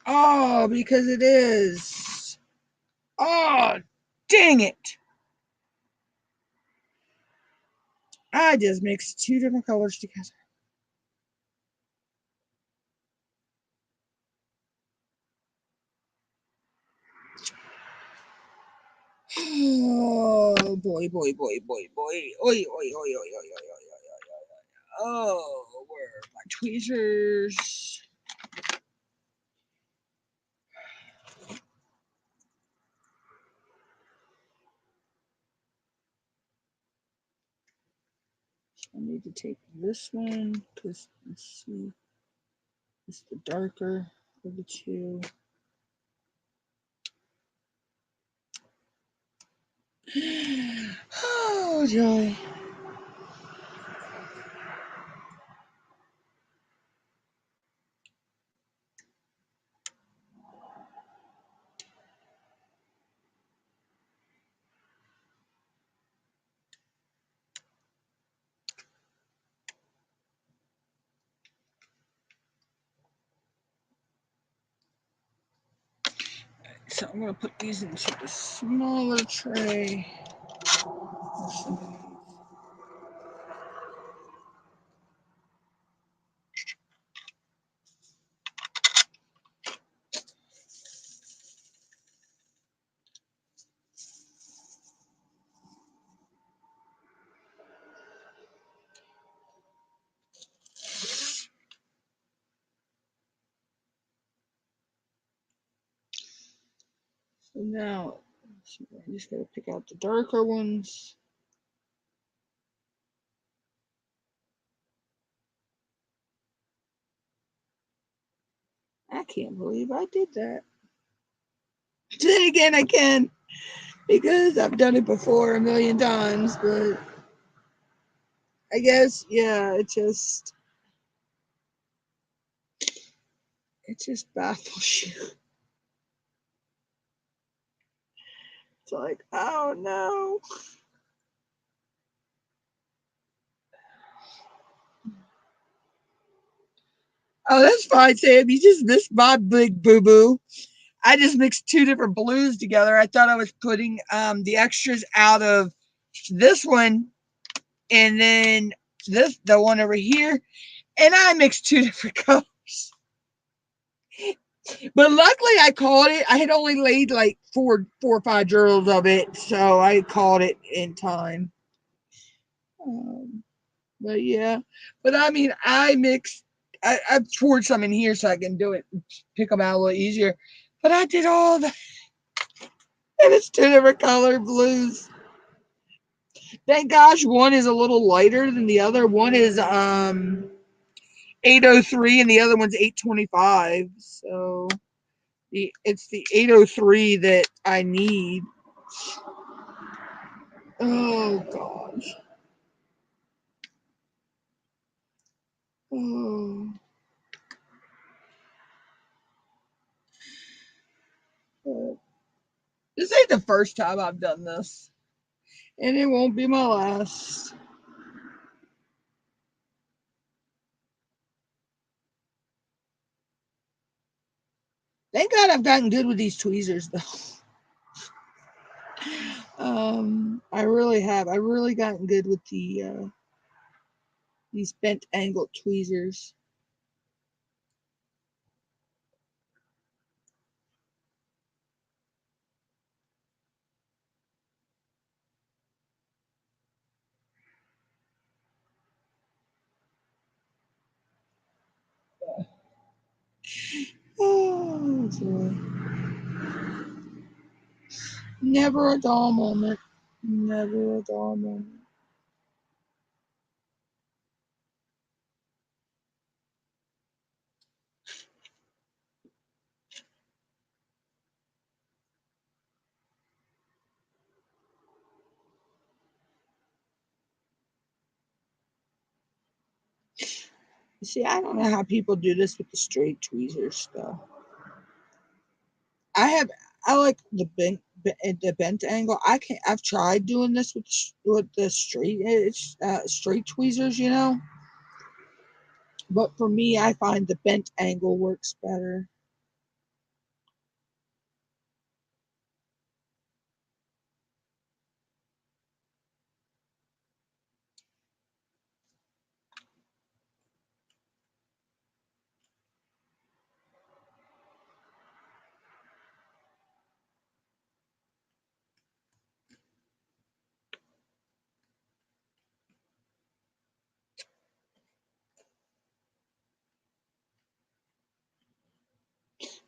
Oh, because it is. Oh, dang it. I just mixed two different colors together. Oh boy, boy, boy, boy, boy. Oi, oi, oi, oi, oi, oi, oi, oi. Oh, where are my tweezers? I need to take this one because let's see, it's the darker of the two. Oh joy. So I'm gonna put these into the smaller tray. So now I just gotta pick out the darker ones. I can't believe I did that. Then again, I can because I've done it before a million times, but I guess, yeah, it just baffles you. It's like, oh no. Oh, that's fine, Sam. You just missed my big boo boo. I just mixed two different blues together. I thought I was putting the extras out of this one and then the one over here, and I mixed two different colors. But luckily, I caught it. I had only laid like four or five drills of it, so I caught it in time. Um, but yeah, but I mean, I mixed. I've poured some in here so I can do it, pick them out a little easier. But I did all that, and it's two different color blues. Thank gosh, one is a little lighter than the other. One is 803 and the other one's 825. So it's the 803 that I need. Oh gosh. Oh. This ain't the first time I've done this, and it won't be my last. Thank God I've gotten good with these tweezers, though. I really have. I really gotten good with these bent angle tweezers. Oh, joy. Never a dull moment. Never a dull moment. See, I don't know how people do this with the straight tweezers, though. I have, I like the bent angle. I can't. I've tried doing this with the straight edge, straight tweezers, you know. But for me, I find the bent angle works better.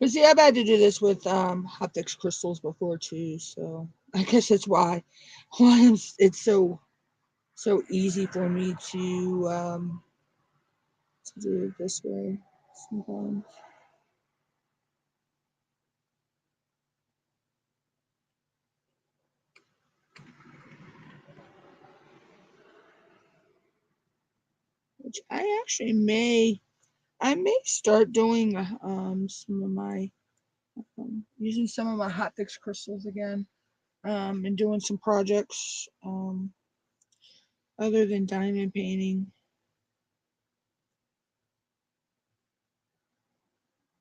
But see, I've had to do this with hot fix crystals before too, so I guess that's why it's so easy for me to do it this way sometimes. Which I may start doing some of my using some of my hot fix crystals again, and doing some projects other than diamond painting.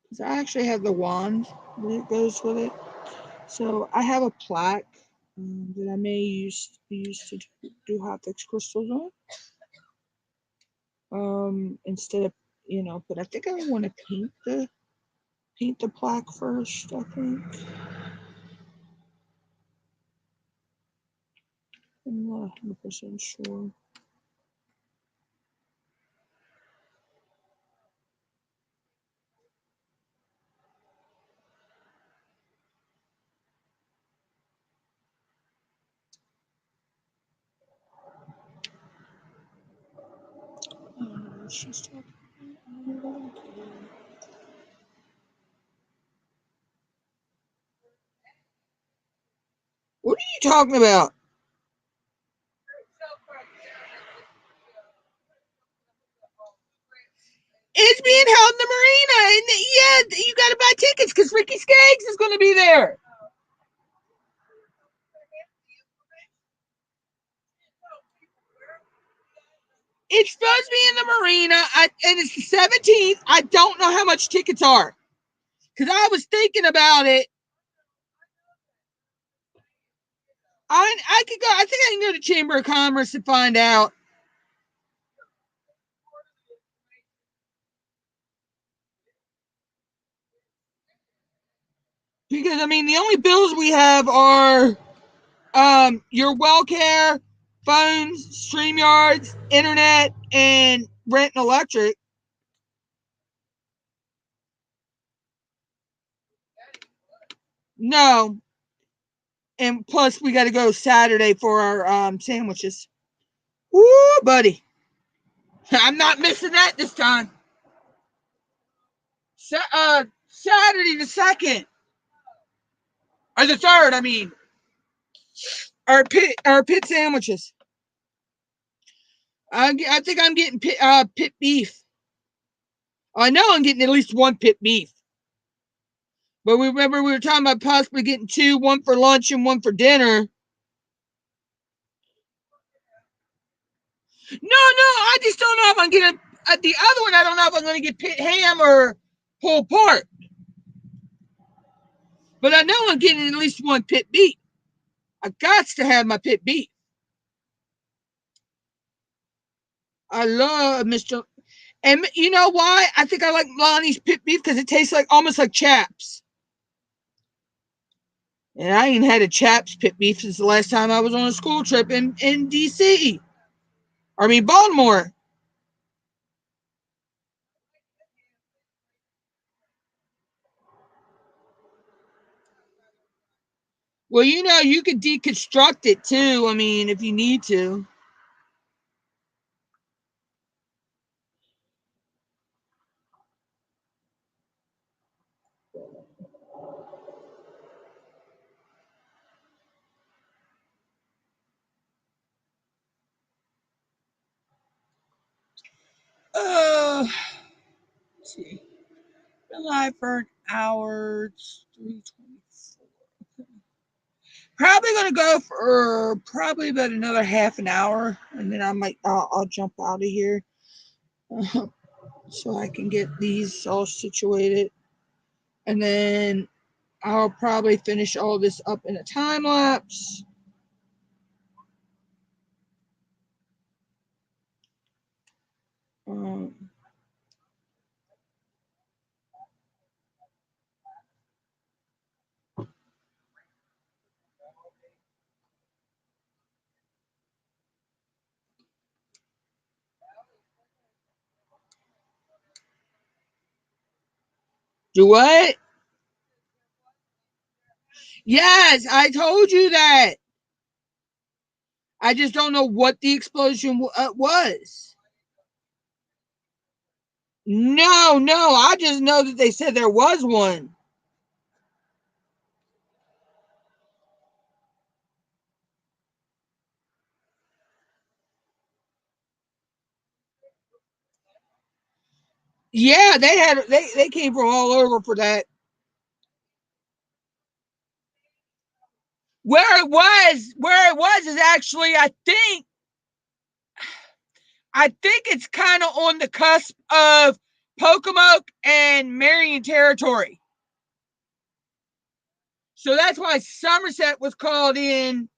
Because I actually have the wand that goes with it. So I have a plaque that I may use to do hot fix crystals on. Instead of but I think I want to paint the plaque first. I think I'm not 100% sure. She's talking. What are you talking about? It's being held in the marina, and yeah, you got to buy tickets because Ricky Skaggs is going to be there. It's supposed to be in the marina, and it's the 17th. I don't know how much tickets are because I was thinking about it. I could go. I think I can go to Chamber of Commerce and find out. Because I mean, the only bills we have are your well care, phones, StreamYards, internet, and rent and electric. No, and plus we got to go Saturday for our sandwiches. Woo, buddy! I'm not missing that this time. Saturday the 2nd or the 3rd. I mean, our pit sandwiches. I think I'm getting pit beef. I know I'm getting at least one pit beef. But we remember we were talking about possibly getting two, one for lunch and one for dinner. No, I just don't know if I'm getting the other one. I don't know if I'm going to get pit ham or pulled pork. But I know I'm getting at least one pit beef. I got to have my pit beef. I love Mr. And you know why? I think I like Lonnie's pit beef because it tastes like almost like Chaps. And I ain't had a Chaps pit beef since the last time I was on a school trip in DC. I mean Baltimore. Well, you could deconstruct it too. I mean, if you need to. Let's see. Been live for an hour. It's 3:24. Probably gonna go for probably about another half an hour, and then I'll jump out of here so I can get these all situated, and then I'll probably finish all this up in a time lapse. Um, do what? Yes, I told you that. I just don't know what the explosion was. No, I just know that they said there was one. Yeah, they came from all over for that. Where it was is actually I think it's kind of on the cusp of Pocomoke and Marion territory. So that's why Somerset was called in,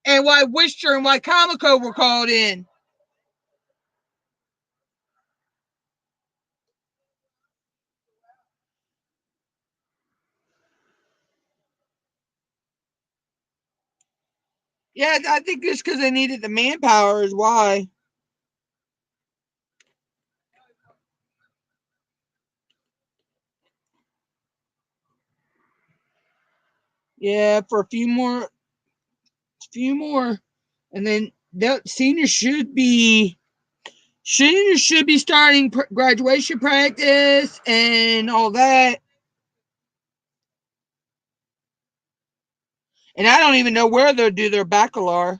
and why Worcester and why Comico were called in. Yeah, I think just because they needed the manpower is why. Yeah, for a few more, and then that seniors should be starting graduation practice and all that. And I don't even know where they'll do their baccalaureate.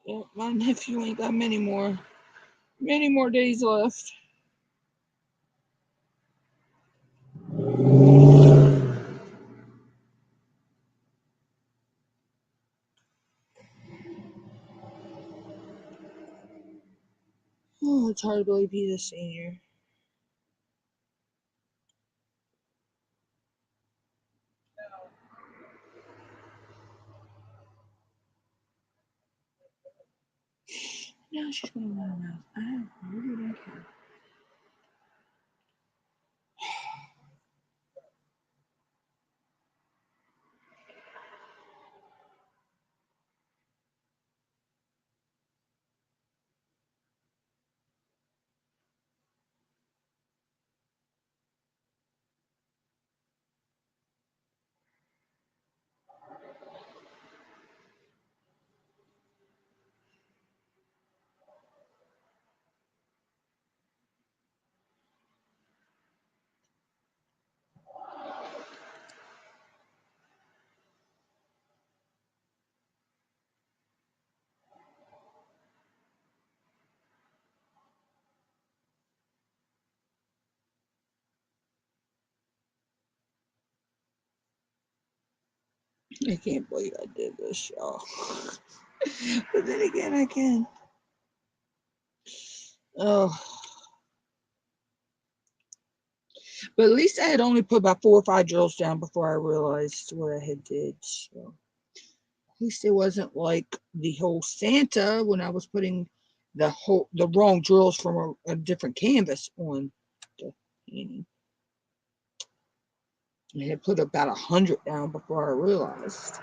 Yeah, my nephew ain't got many more days left. Oh, it's hard to believe he's a senior. No, she's gonna run around. I really don't care. I can't believe I did this, y'all. But then again, I can. Oh, but at least I had only put about 4 or 5 drills down before I realized what I had did. So at least it wasn't like the whole Santa when I was putting the wrong drills from a different canvas on the painting. I had put about 100 down before I realized.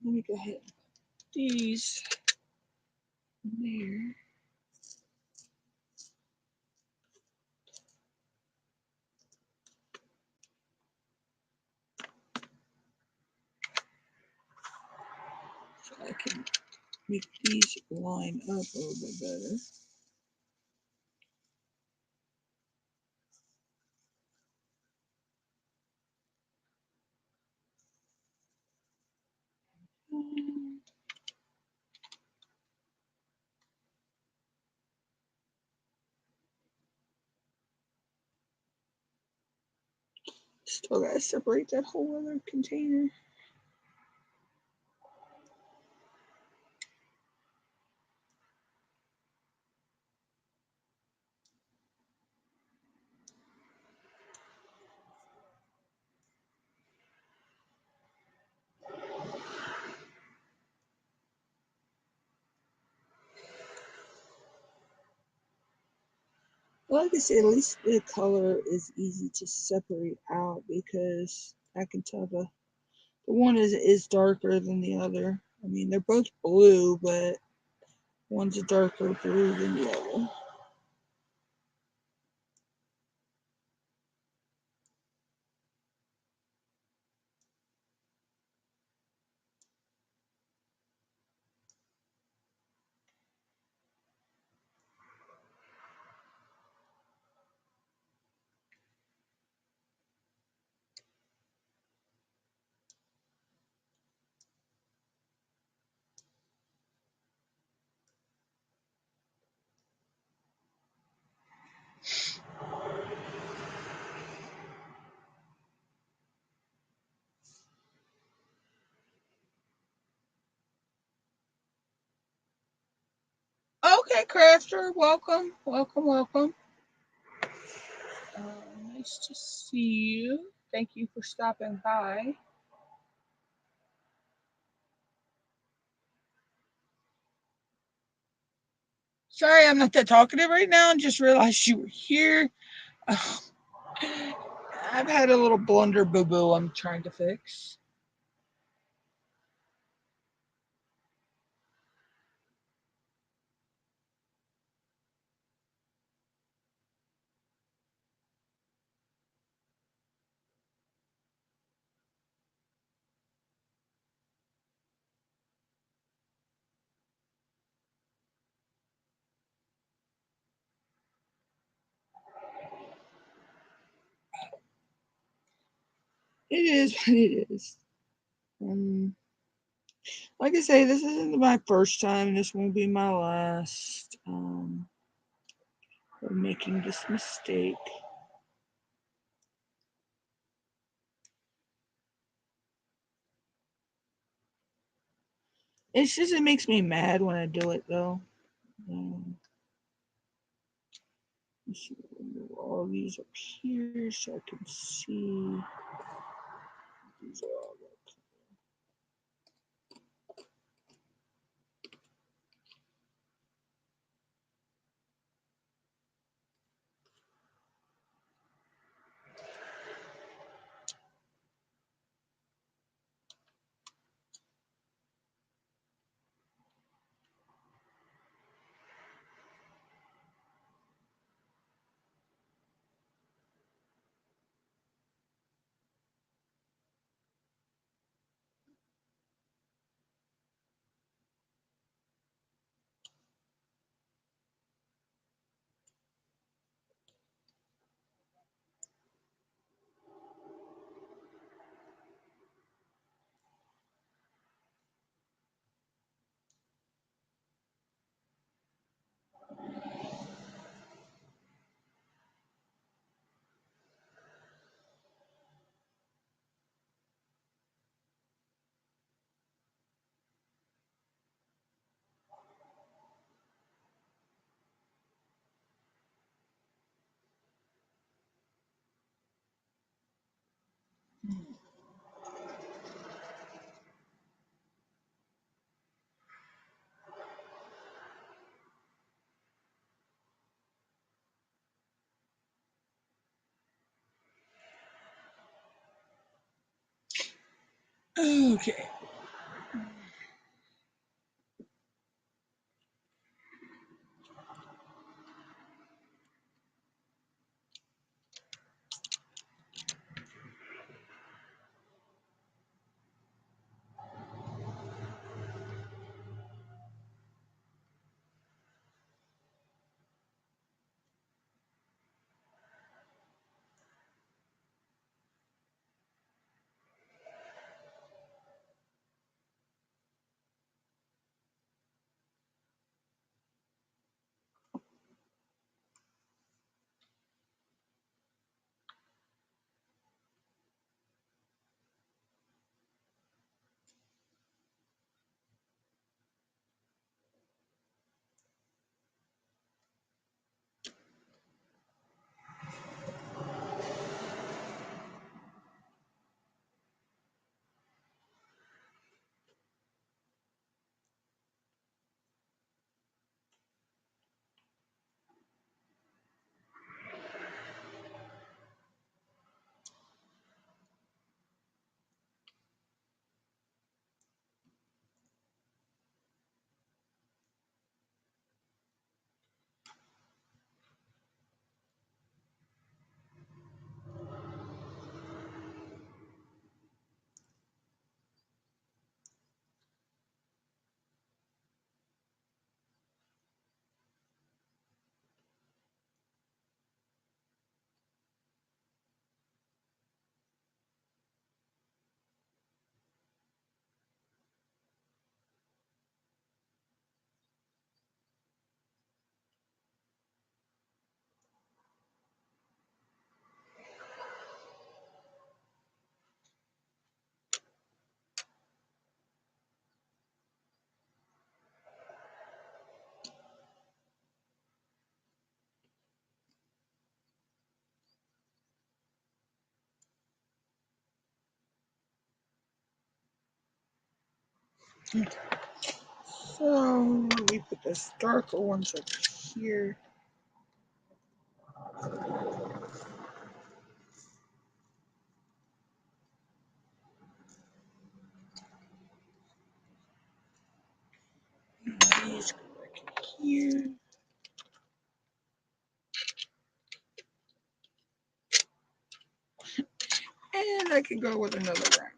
Let me go ahead and put these there. So I can make these line up a little bit better. Still gotta separate that whole other container. Well, like I said, at least the color is easy to separate out because I can tell the one is darker than the other. I mean, they're both blue, but one's a darker blue than the other. Okay, crafter, welcome, welcome, welcome. Nice to see you. Thank you for stopping by. Sorry, I'm not that talkative right now. I just realized you were here. I've had a little blunder boo boo I'm trying to fix. It is what it is. Um, like I say, this isn't my first time. This won't be my last. Of making this mistake. It's just it makes me mad when I do it though. Let's see, move all these up here so I can see. These are all okay. So we put this darker ones up here. And these go back here. And I can go with another round.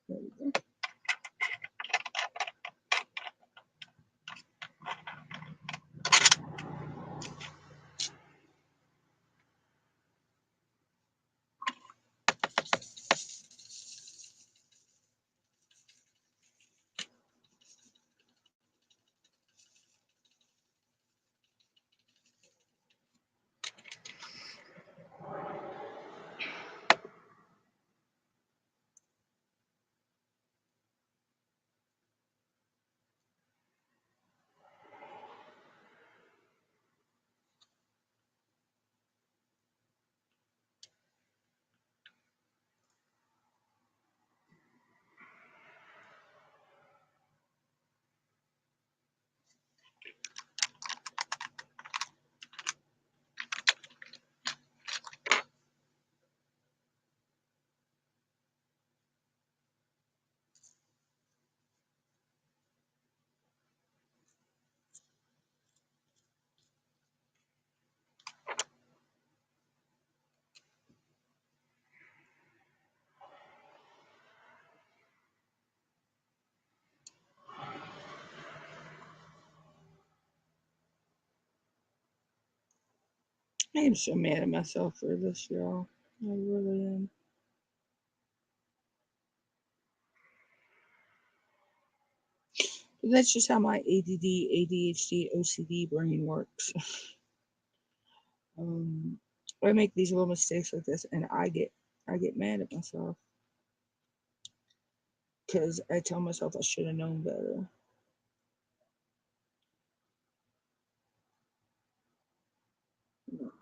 There we go. I am so mad at myself for this, y'all. I really am. But that's just how my ADD, ADHD, OCD brain works. I make these little mistakes like this, and I get mad at myself because I tell myself I should have known better.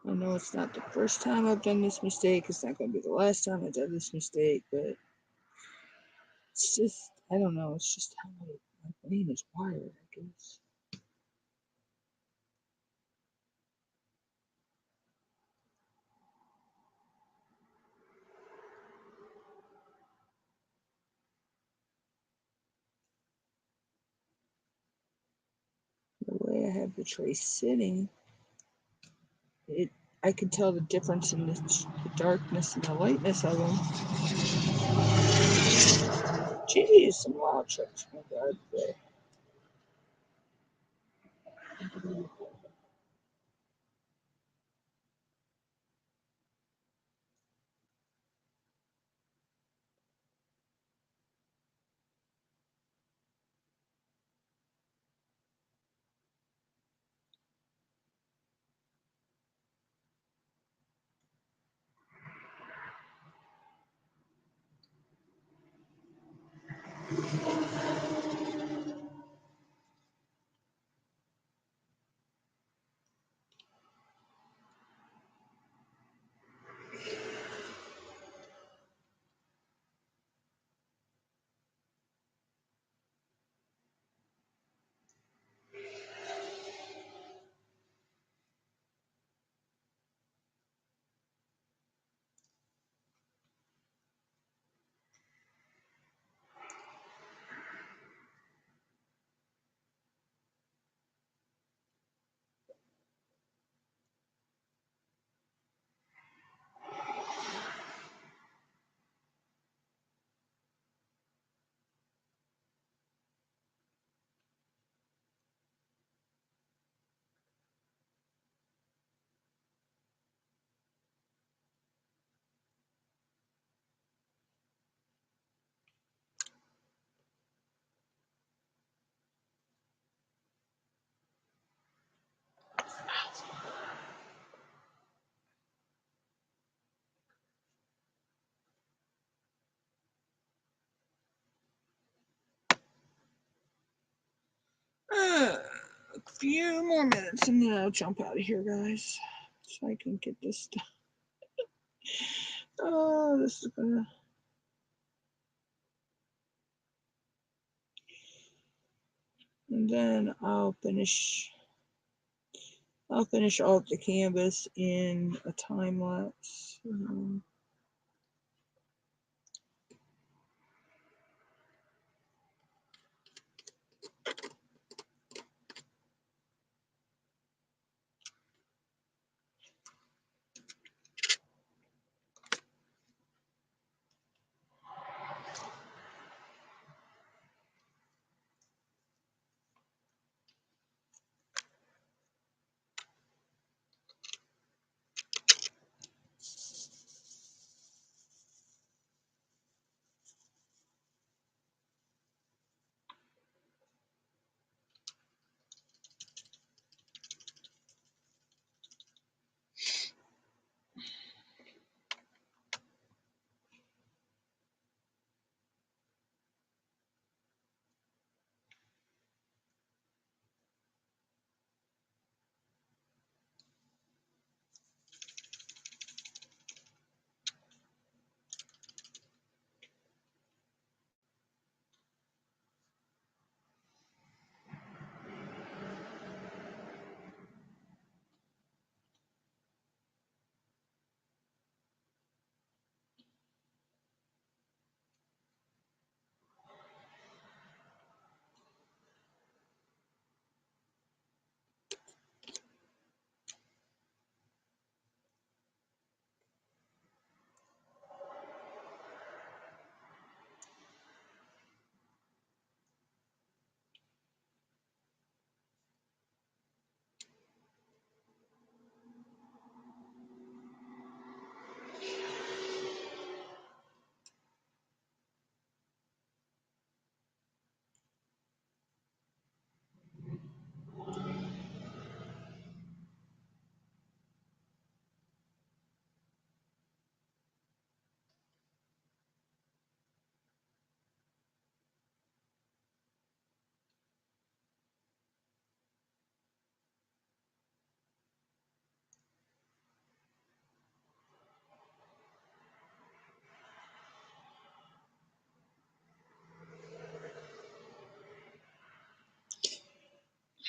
I know it's not the first time I've done this mistake. It's not going to be the last time I've done this mistake, but it's just, I don't know. It's just how my brain is wired, I guess. The way I have the tray sitting, I can tell the difference in the darkness and the lightness of them. Jeez, some wild tricks from God today. A few more minutes and then I'll jump out of here, guys, so I can get this done. Oh, this is gonna. And then I'll finish off the canvas in a time lapse.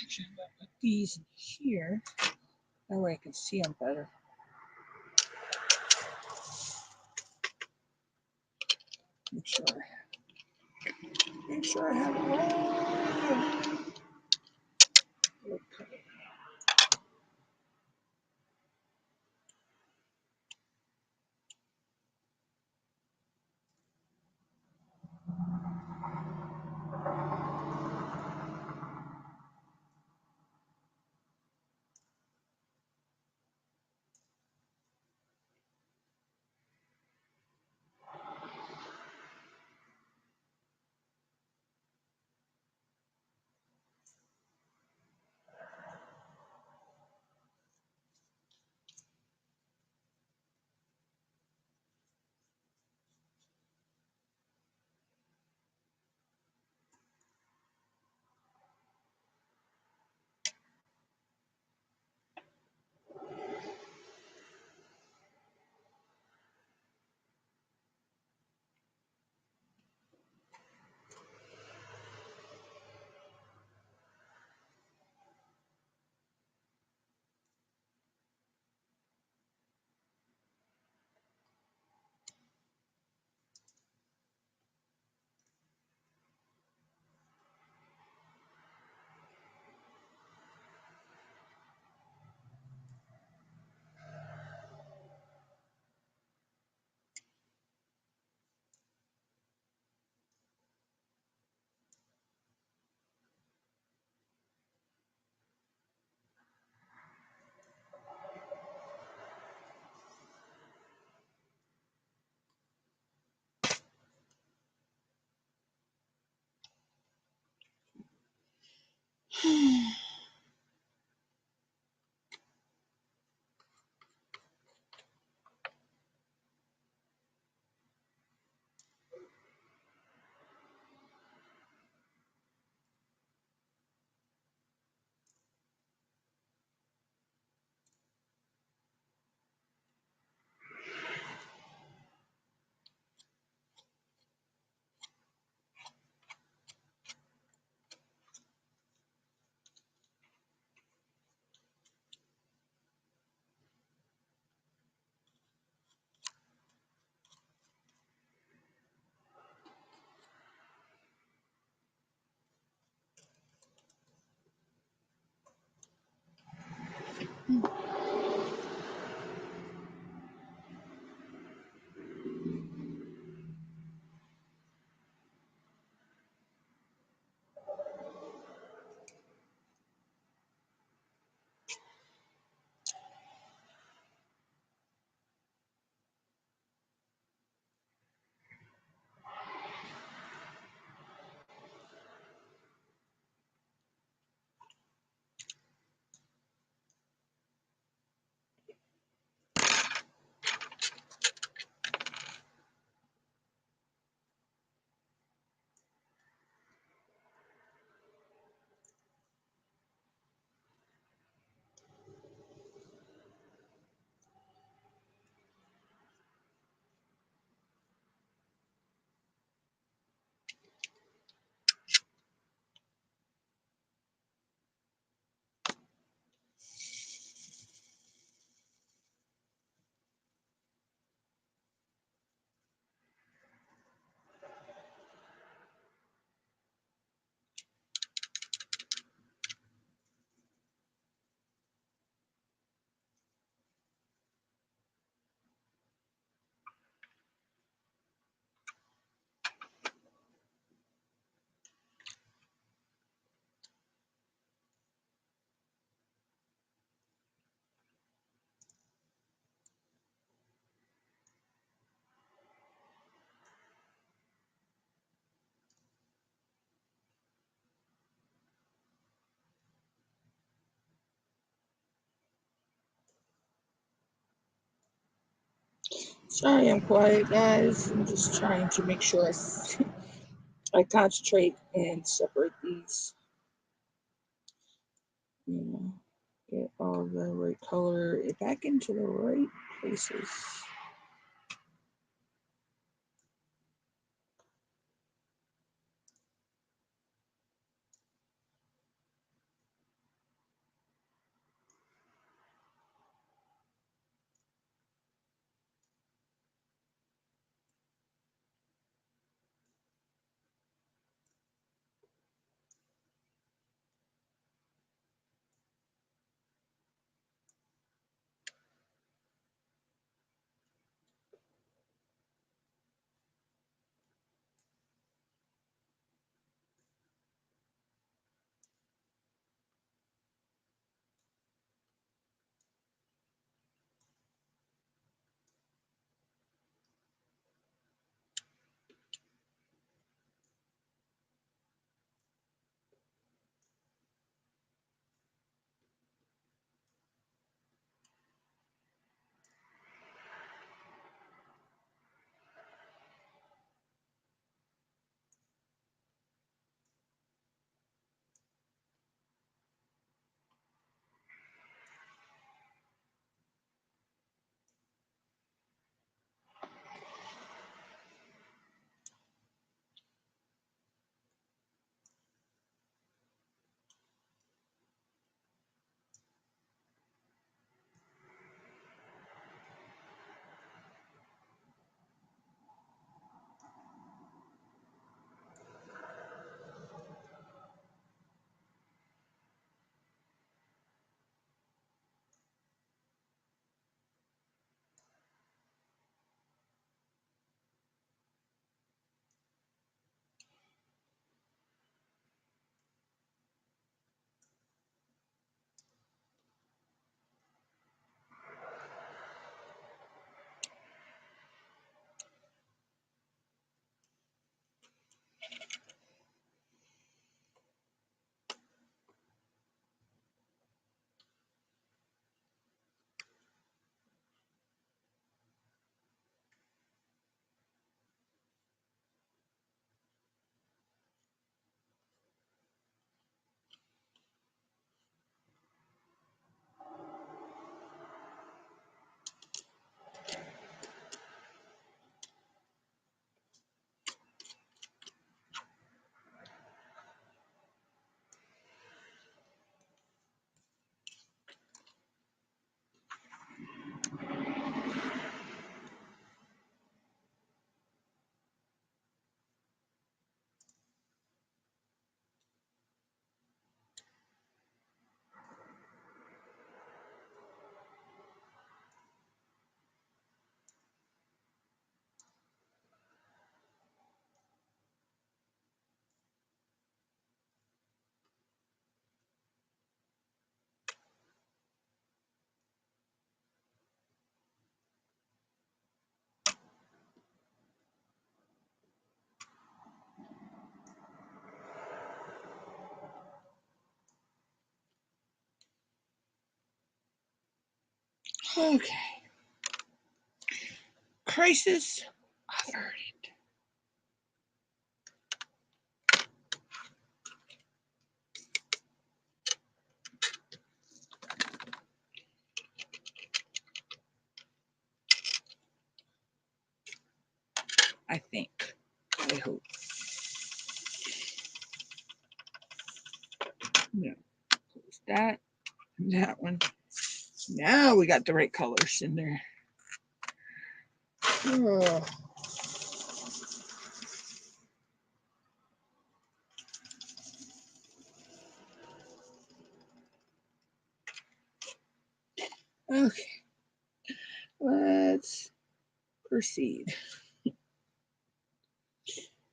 Actually, I'm going to put these in here. That way I can see them better. Make sure I have it all. Okay. Sorry I'm quiet, guys. I'm just trying to make sure I concentrate and separate these. You know, get all the right color back into the right places. Okay. Crisis averted. I think. I hope. No. Close that. That one. Now we got the right colors in there. Oh. Okay. Let's proceed.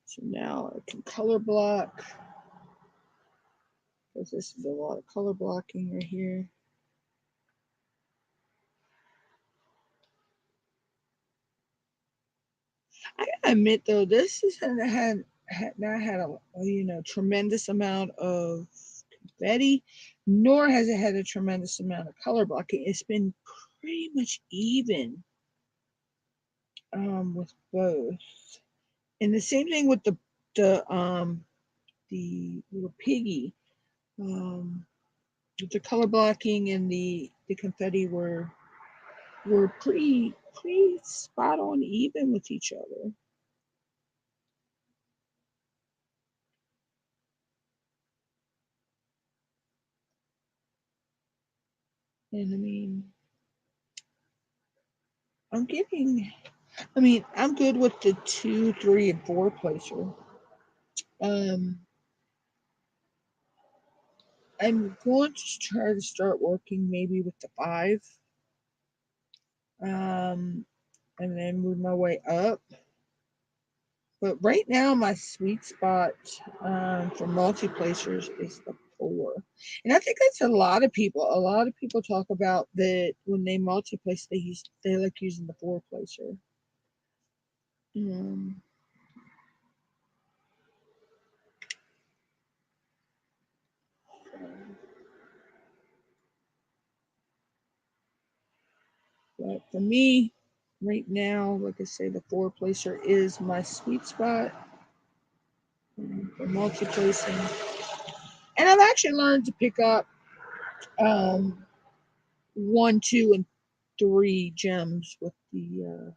So now I can color block. Because this is a lot of color blocking right here. I gotta admit though, this hasn't had not had a tremendous amount of confetti, nor has it had a tremendous amount of color blocking. It's been pretty much even. with both. And the same thing with the little piggy. The color blocking and the confetti were pretty spot on even with each other. And I mean, I'm good with the 2, 3, and 4 placer. I'm going to try to start working maybe with the 5, and then move my way up. But right now, my sweet spot for multi-placers is the 4. And I think that's a lot of people. A lot of people talk about that when they multi-place, they like using the 4 placer. But for me, right now, like I say, the 4 placer is my sweet spot for multi-placing. And I've actually learned to pick up 1, 2, and 3 gems with the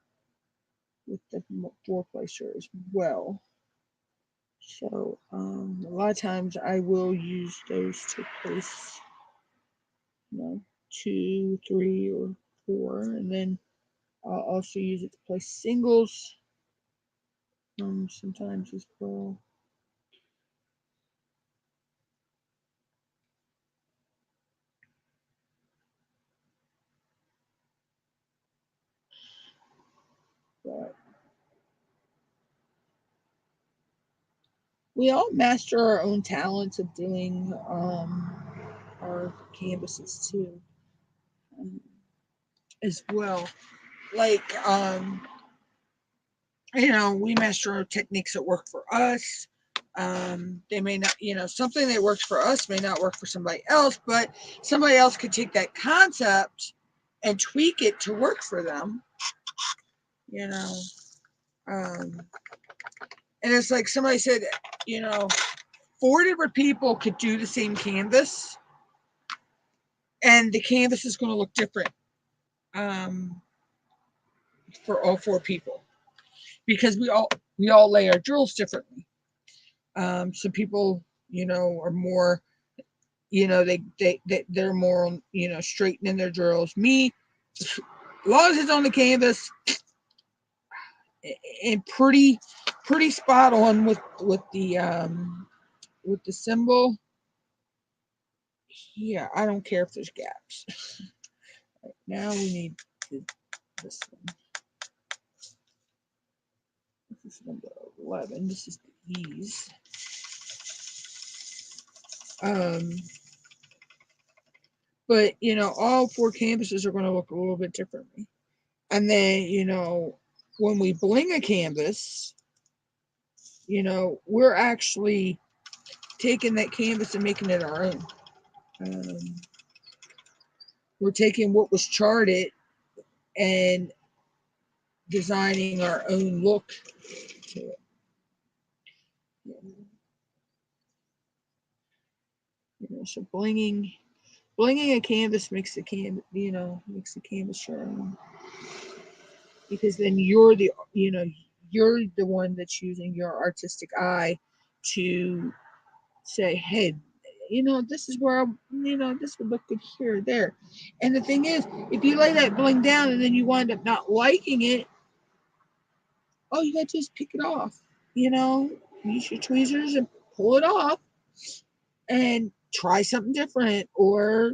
4 placer as well. So a lot of times I will use those to place, 2, 3, or 4, and then I'll also use it to place singles sometimes as well. But we all master our own talents of doing our canvases too, as well. Like we master our techniques that work for us. They may not, something that works for us may not work for somebody else, but somebody else could take that concept and tweak it to work for them. And it's like somebody said, 4 different people could do the same canvas, and the canvas is going to look different for all 4 people, because we all lay our drills differently. Some people, are more, they're more, straightening their drills. Me, as long as it's on the canvas and pretty spot on with the symbol. Yeah, I don't care if there's gaps. Right, now we need this one. This is number 11. This is the ease. But all 4 canvases are going to look a little bit differently. And then when we bling a canvas, we're actually taking that canvas and making it our own. We're taking what was charted and designing our own look to it. So blinging a canvas makes the canvas your own, because then you're the one that's using your artistic eye to say, hey, this is where this would look good here or there. And the thing is, if you lay that bling down and then you wind up not liking it, all you got to do is pick it off. Use your tweezers and pull it off and try something different, or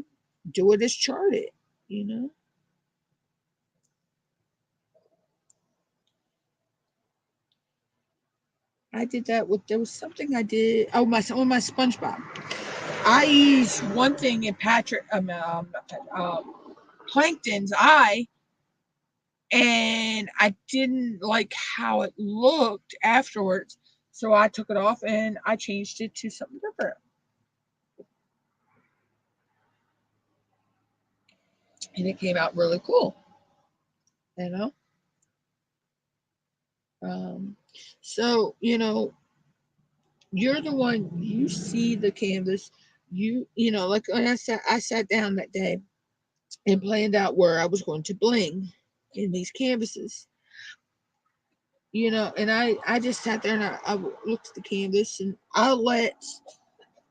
do it as charted. I did that there was something I did. Oh, on my SpongeBob. I used one thing in Plankton's eye, and I didn't like how it looked afterwards. So I took it off and I changed it to something different. And it came out really cool. So, you know, you're the one, you see the canvas, you know, like when I sat down that day and planned out where I was going to bling in these canvases, you know, and I just sat there and I looked at the canvas and I let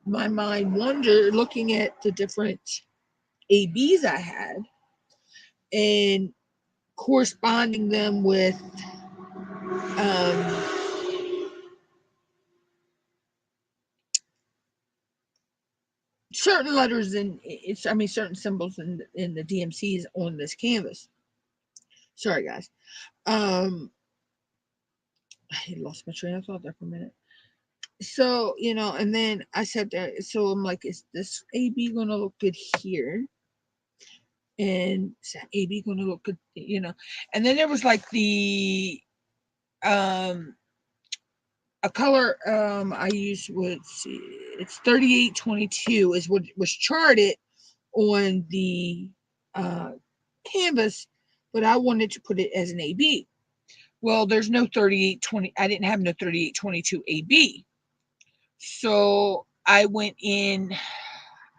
my mind wander looking at the different ABs I had and corresponding them with um, certain letters and it's I mean certain symbols in the DMCs on this canvas. Sorry guys. Um I lost my train of thought there for a minute. So, you know, and then I sat there, so I'm like, is this AB gonna look good here? And is that AB gonna look good, you know? And then there was like the um a color I used was, it's 3822 is what was charted on the uh, canvas, but I wanted to put it as an AB. Well, there's no 3820. I didn't have no 3822 AB. So I went in,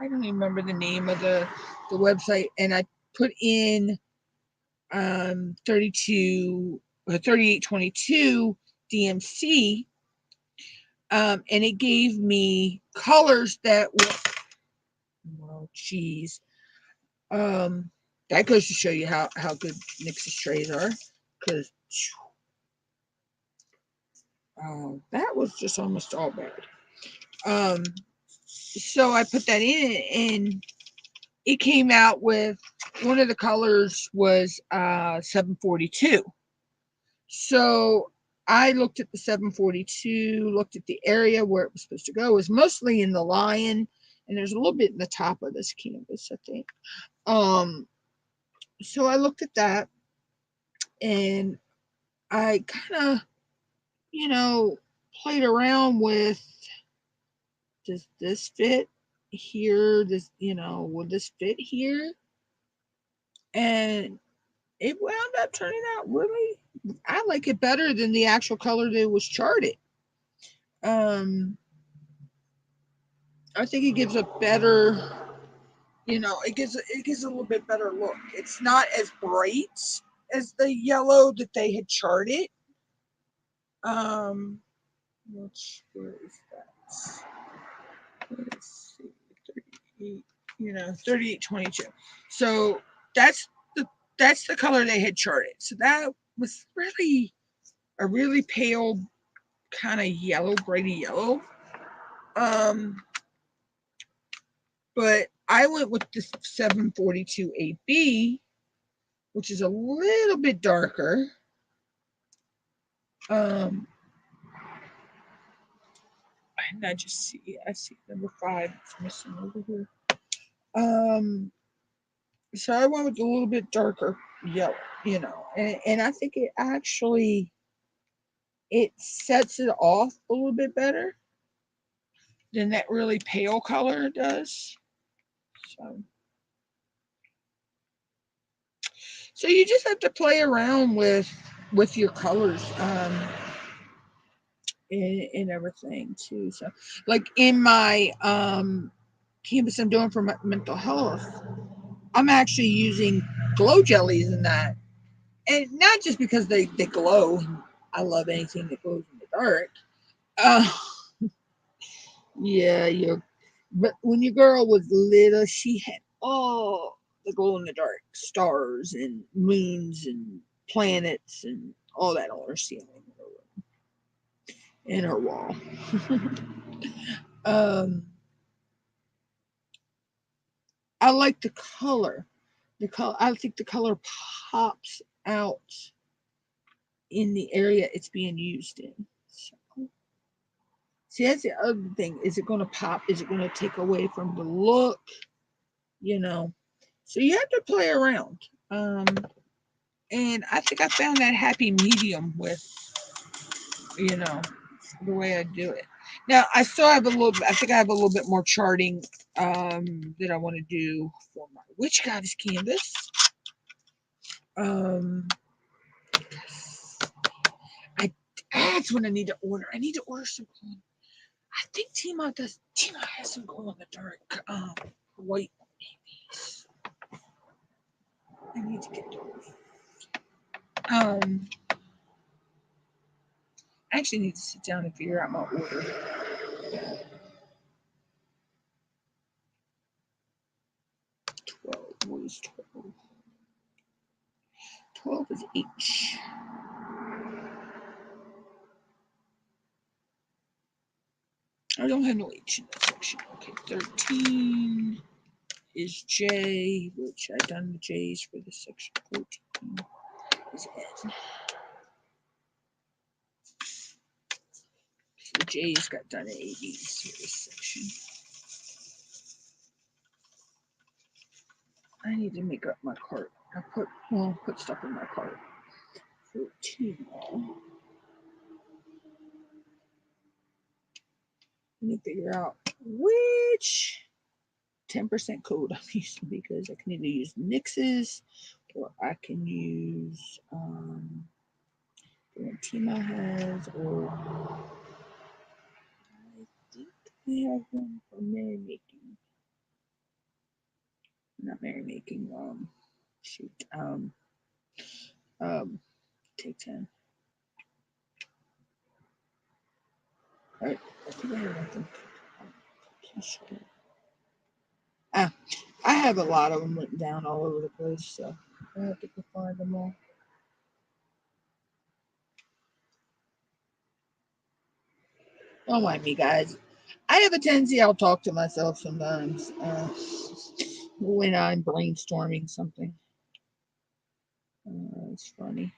I don't even remember the name of the website, and I put in 32 or 3822 DMC, and it gave me colors that were, oh geez, that goes to show you how good Nix's trays are, because that was just almost all bad. So I put that in, and it came out with one of the colors was 742. So I looked at the 742, looked at the area where it was supposed to go. It was mostly in the lion, and there's a little bit in the top of this canvas, I think. So I looked at that, and I kind of, you know, played around with, does this fit here? Does, you know, will this fit here? And it wound up turning out really, I like it better than the actual color that was charted. Um, I think it gives a better, you know, it gives a little bit better look. It's not as bright as the yellow that they had charted. Um, where is that? Let's see, 38, you know, 3822. So that's that's the color they had charted. So that was really a really pale kind of yellow, brighty yellow. Um, but I went with the 742 AB, which is a little bit darker. Um, and I see number 5 it's missing over here. So I went with a little bit darker yellow, you know, and I think it actually, it sets it off a little bit better than that really pale color does. So, so you just have to play around with your colors, and everything too. So, like in my canvas I'm doing for my mental health, I'm actually using glow jellies in that, and not just because they glow. I love anything that glows in the dark. Uh, yeah, but when your girl was little, she had all the glow in the dark stars and moons and planets and all that on her ceiling and her wall. um, I like the color. The color. I think the color pops out in the area it's being used in. So, see, that's the other thing. Is it going to pop? Is it going to take away from the look? You know, so you have to play around. And I think I found that happy medium with, you know, the way I do it. Now I still have a little. I think I have a little bit more charting that I want to do for my Witch Goddess canvas. Um, I That's what I need to order. I need to order some glue. I think Timo has some glow in the dark white babies. I need to get those. I actually need to sit down and figure out my order. 12. What is 12? 12 is H. I don't have no H in that section. Okay, 13 is J, which I've done the J's for this section. 14 is N. The J's got done at ABs for this section. I need to make up my cart. I put stuff in my cart. 14. Let me figure out which 10% code I'm using, because I can either use Nix's or I can use the one Tima has, or I think we have one for merrymaking. Not merrymaking, take 10. Alright, I think I have nothing. I have a lot of them written down all over the place, so I have to go find them all. Don't mind me, guys. I have a tendency, I'll talk to myself sometimes when I'm brainstorming something. It's funny.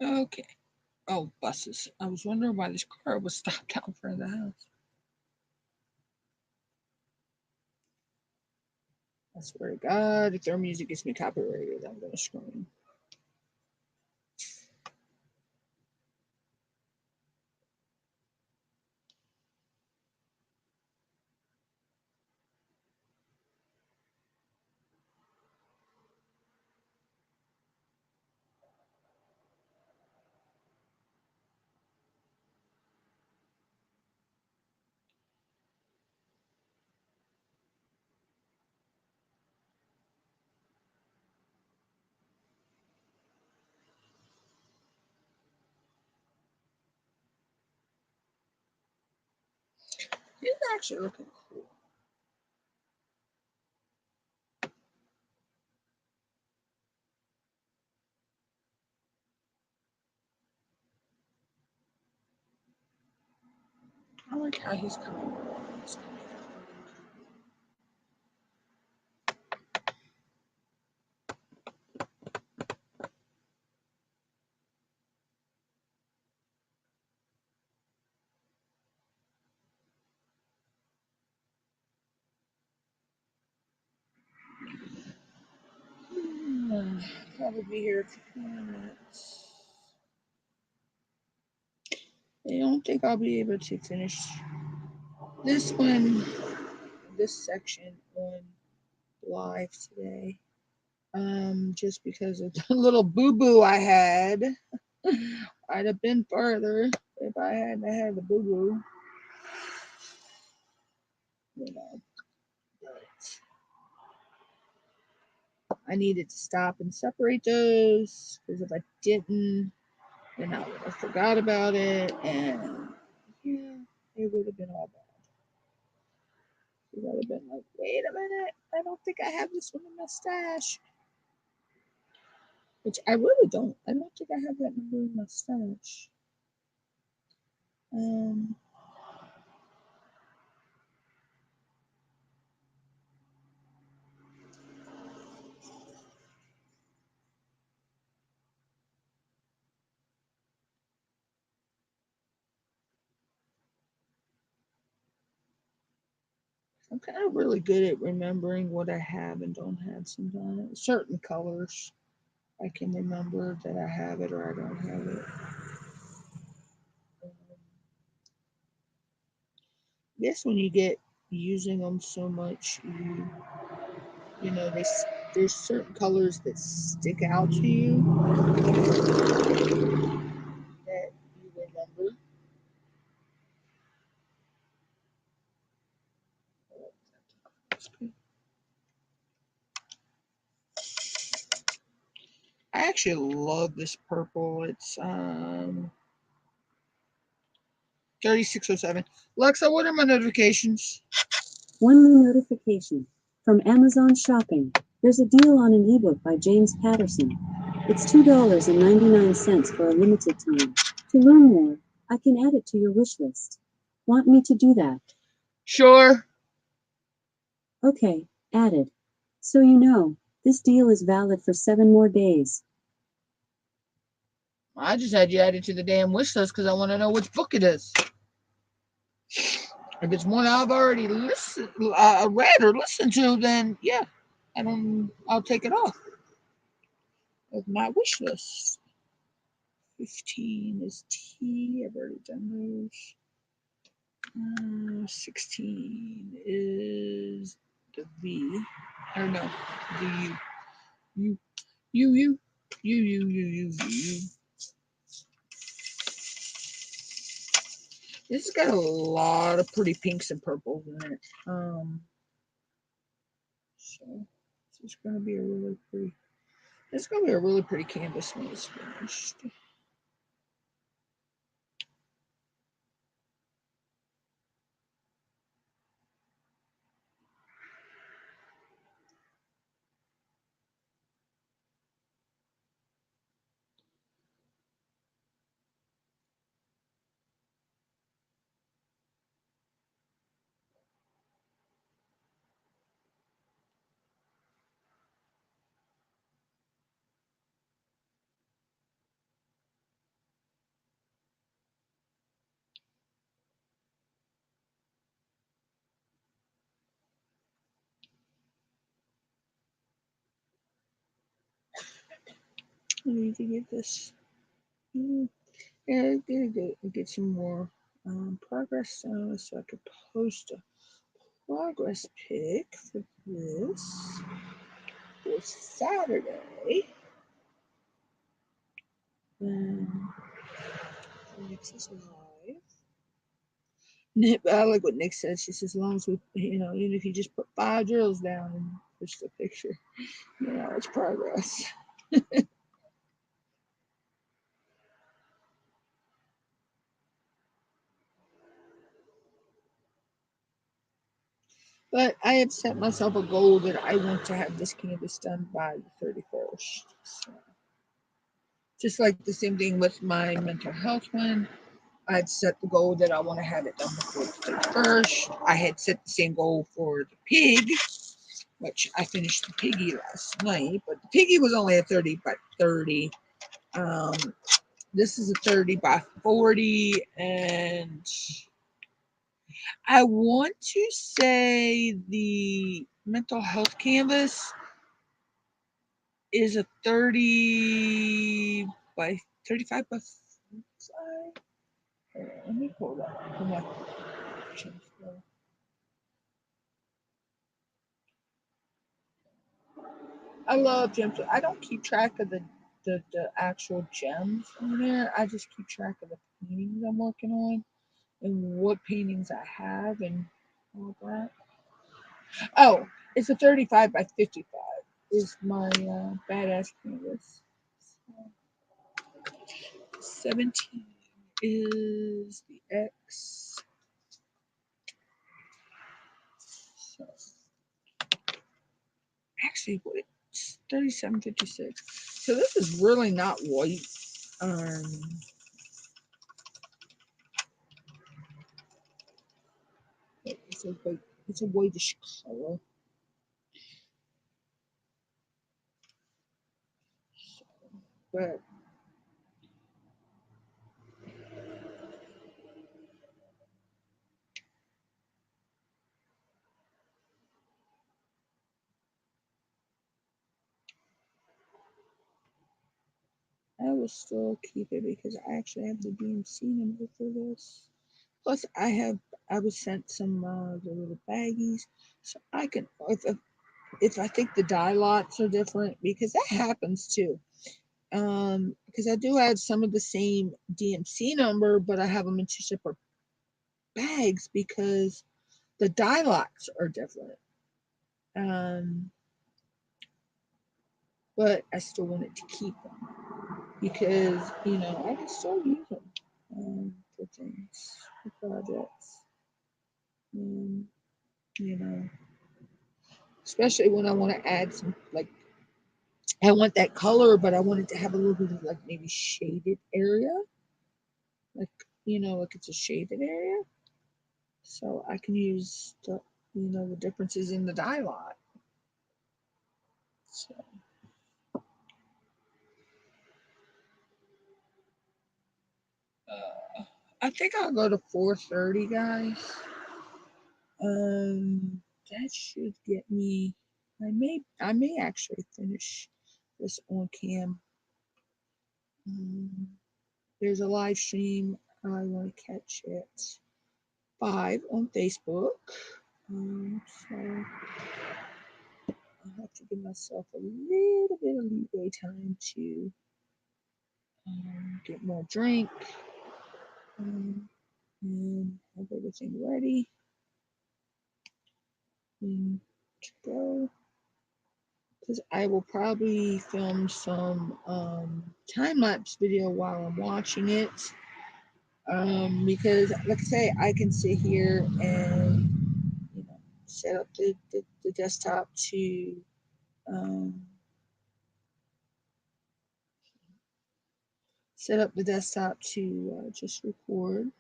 Okay. Oh, buses. I was wondering why this car was stopped out in front of the house. I swear to God, if their music gets me copyrighted, I'm going to scream. It's actually looking cool. I like how he's coming along. Probably be here a few minutes. I don't think I'll be able to finish this one, this section on live today. Just because of the little boo-boo I had. I'd have been further if I hadn't had the boo-boo. You know, I needed to stop and separate those, because if I didn't, then I would have forgot about it, and yeah, it would have been all bad. It would have been like, wait a minute, I don't think I have this one in my stash. Which I really don't. I don't think I have that number in my stash. I'm kind of really good at remembering what I have and don't have sometimes. Certain colors, I can remember that I have it or I don't have it. I guess when you get using them so much, you know, there's certain colors that stick out to you that you remember. I actually love this purple. It's 3607. Alexa, what are my notifications? One new notification from Amazon Shopping. There's a deal on an ebook by James Patterson. It's $2.99 for a limited time. To learn more, I can add it to your wish list. Want me to do that? Sure. Okay, added. So you know, this deal is valid for 7 more days. I just had you added to the damn wish list because I want to know which book it is. If it's one I've already read or listened to, then yeah, I'll take it off of my wish list. 15 is T. I've already done those. 16 is the V. Or no, the U. U. U. U. U. U. U. U. U. This has got a lot of pretty pinks and purples in it. So this is going to be a really pretty. It's going to be a really pretty canvas when it's finished. I need to get this. Yeah, get some more progress so I could post a progress pic for this Saturday. Um, Nick's is live. Nick, I like what Nick said. She says, as long as we, even if you just put 5 drills down and push the picture, it's progress. But I have set myself a goal that I want to have this canvas done by the 31st. So, just like the same thing with my mental health one. I'd set the goal that I want to have it done before the 31st. I had set the same goal for the pig, which I finished the piggy last night, but the piggy was only a 30 by 30. Um, this is a 30 by 40, and I want to say the mental health canvas is a 30 by 35 by 5. Let me pull that up. I love gems. I don't keep track of the actual gems in there. I just keep track of the paintings I'm working on and what paintings I have and all that. Oh, it's a 35 by 55 is my badass canvas. 17 is the X. So, actually, what? It's 3756. So this is really not white. Um, it's a white. It's a whitish color. But will still keep it because I actually have the DMC number for this. Plus, I was sent some the little baggies, so I can if I think the die lots are different, because that happens too. Because I do have some of the same DMC number, but I have them in two separate bags because the die lots are different. But I still wanted to keep them because I can still use them for things, for projects. Um, you know, especially when I want to add some, like, I want that color, but I want it to have a little bit of like maybe shaded area, like like it's a shaded area, so I can use the differences in the dye lot. So I think I'll go to 430, guys. That should get me. I may actually finish this on cam. There's a live stream. I want to catch it 5 on Facebook. So I'll have to give myself a little bit of leeway time to get more drink and have everything ready and to go. Because I will probably film some time-lapse video while I'm watching it. Because, like I say, I can sit here and set up the desktop to just record,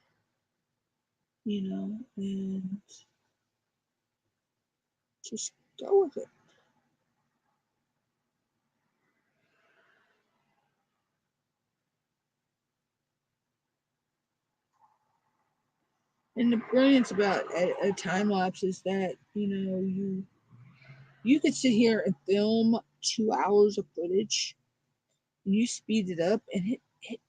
and just go with it. And the brilliance about a time lapse is that you could sit here and film 2 hours of footage, and you speed it up, and it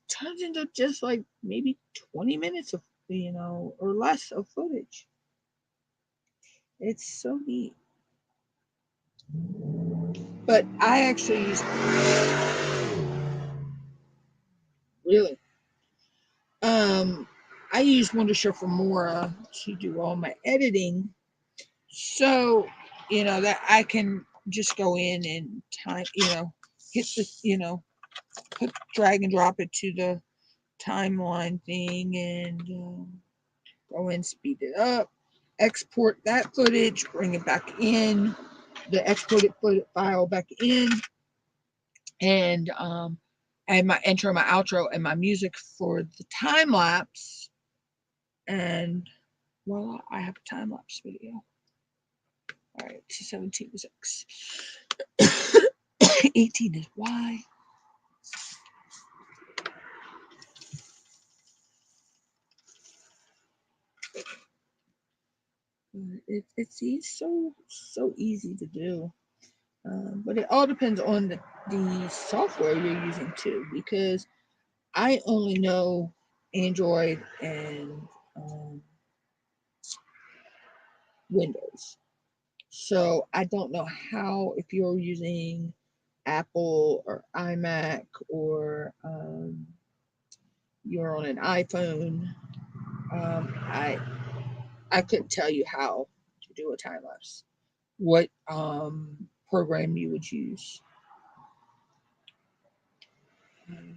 turns into just like maybe 20 minutes of or less of footage. It's so neat. But I actually use really I use Wondershare Filmora to do all my editing, so that I can just go in and hit the put drag and drop it to the timeline thing and go in, speed it up, export that footage, bring it back in, the exported file back in, and add my intro, my outro, and my music for the time lapse, and voila, I have a time lapse video. All right, 17 was X, 18 is Y. It's so easy to do, but it all depends on the software you're using too, because I only know Android and Windows, so I don't know how, if you're using Apple or iMac, or you're on an iPhone. I couldn't tell you how to do a time lapse, what program you would use.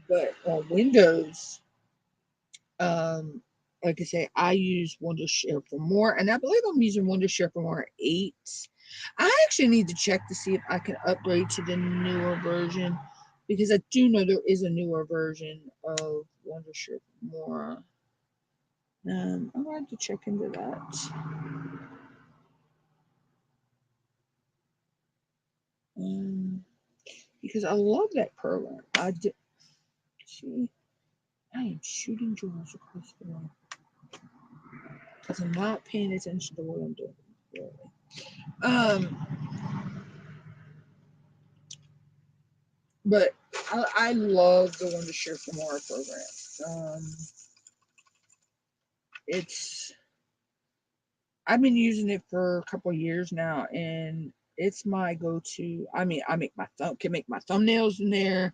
But on Windows, like I say, I use Wondershare Filmora, and I believe I'm using Wondershare Filmora 8. I actually need to check to see if I can upgrade to the newer version, because I do know there is a newer version of Wondershare Filmora. I'm going to have to check into that. Because I love that program. See, I am shooting drawers across the room because I'm not paying attention to what I'm doing. Really. But I love the One to Share for More program. It's I've been using it for a couple of years now, and it's my go-to. I mean, I make can make my thumbnails in there.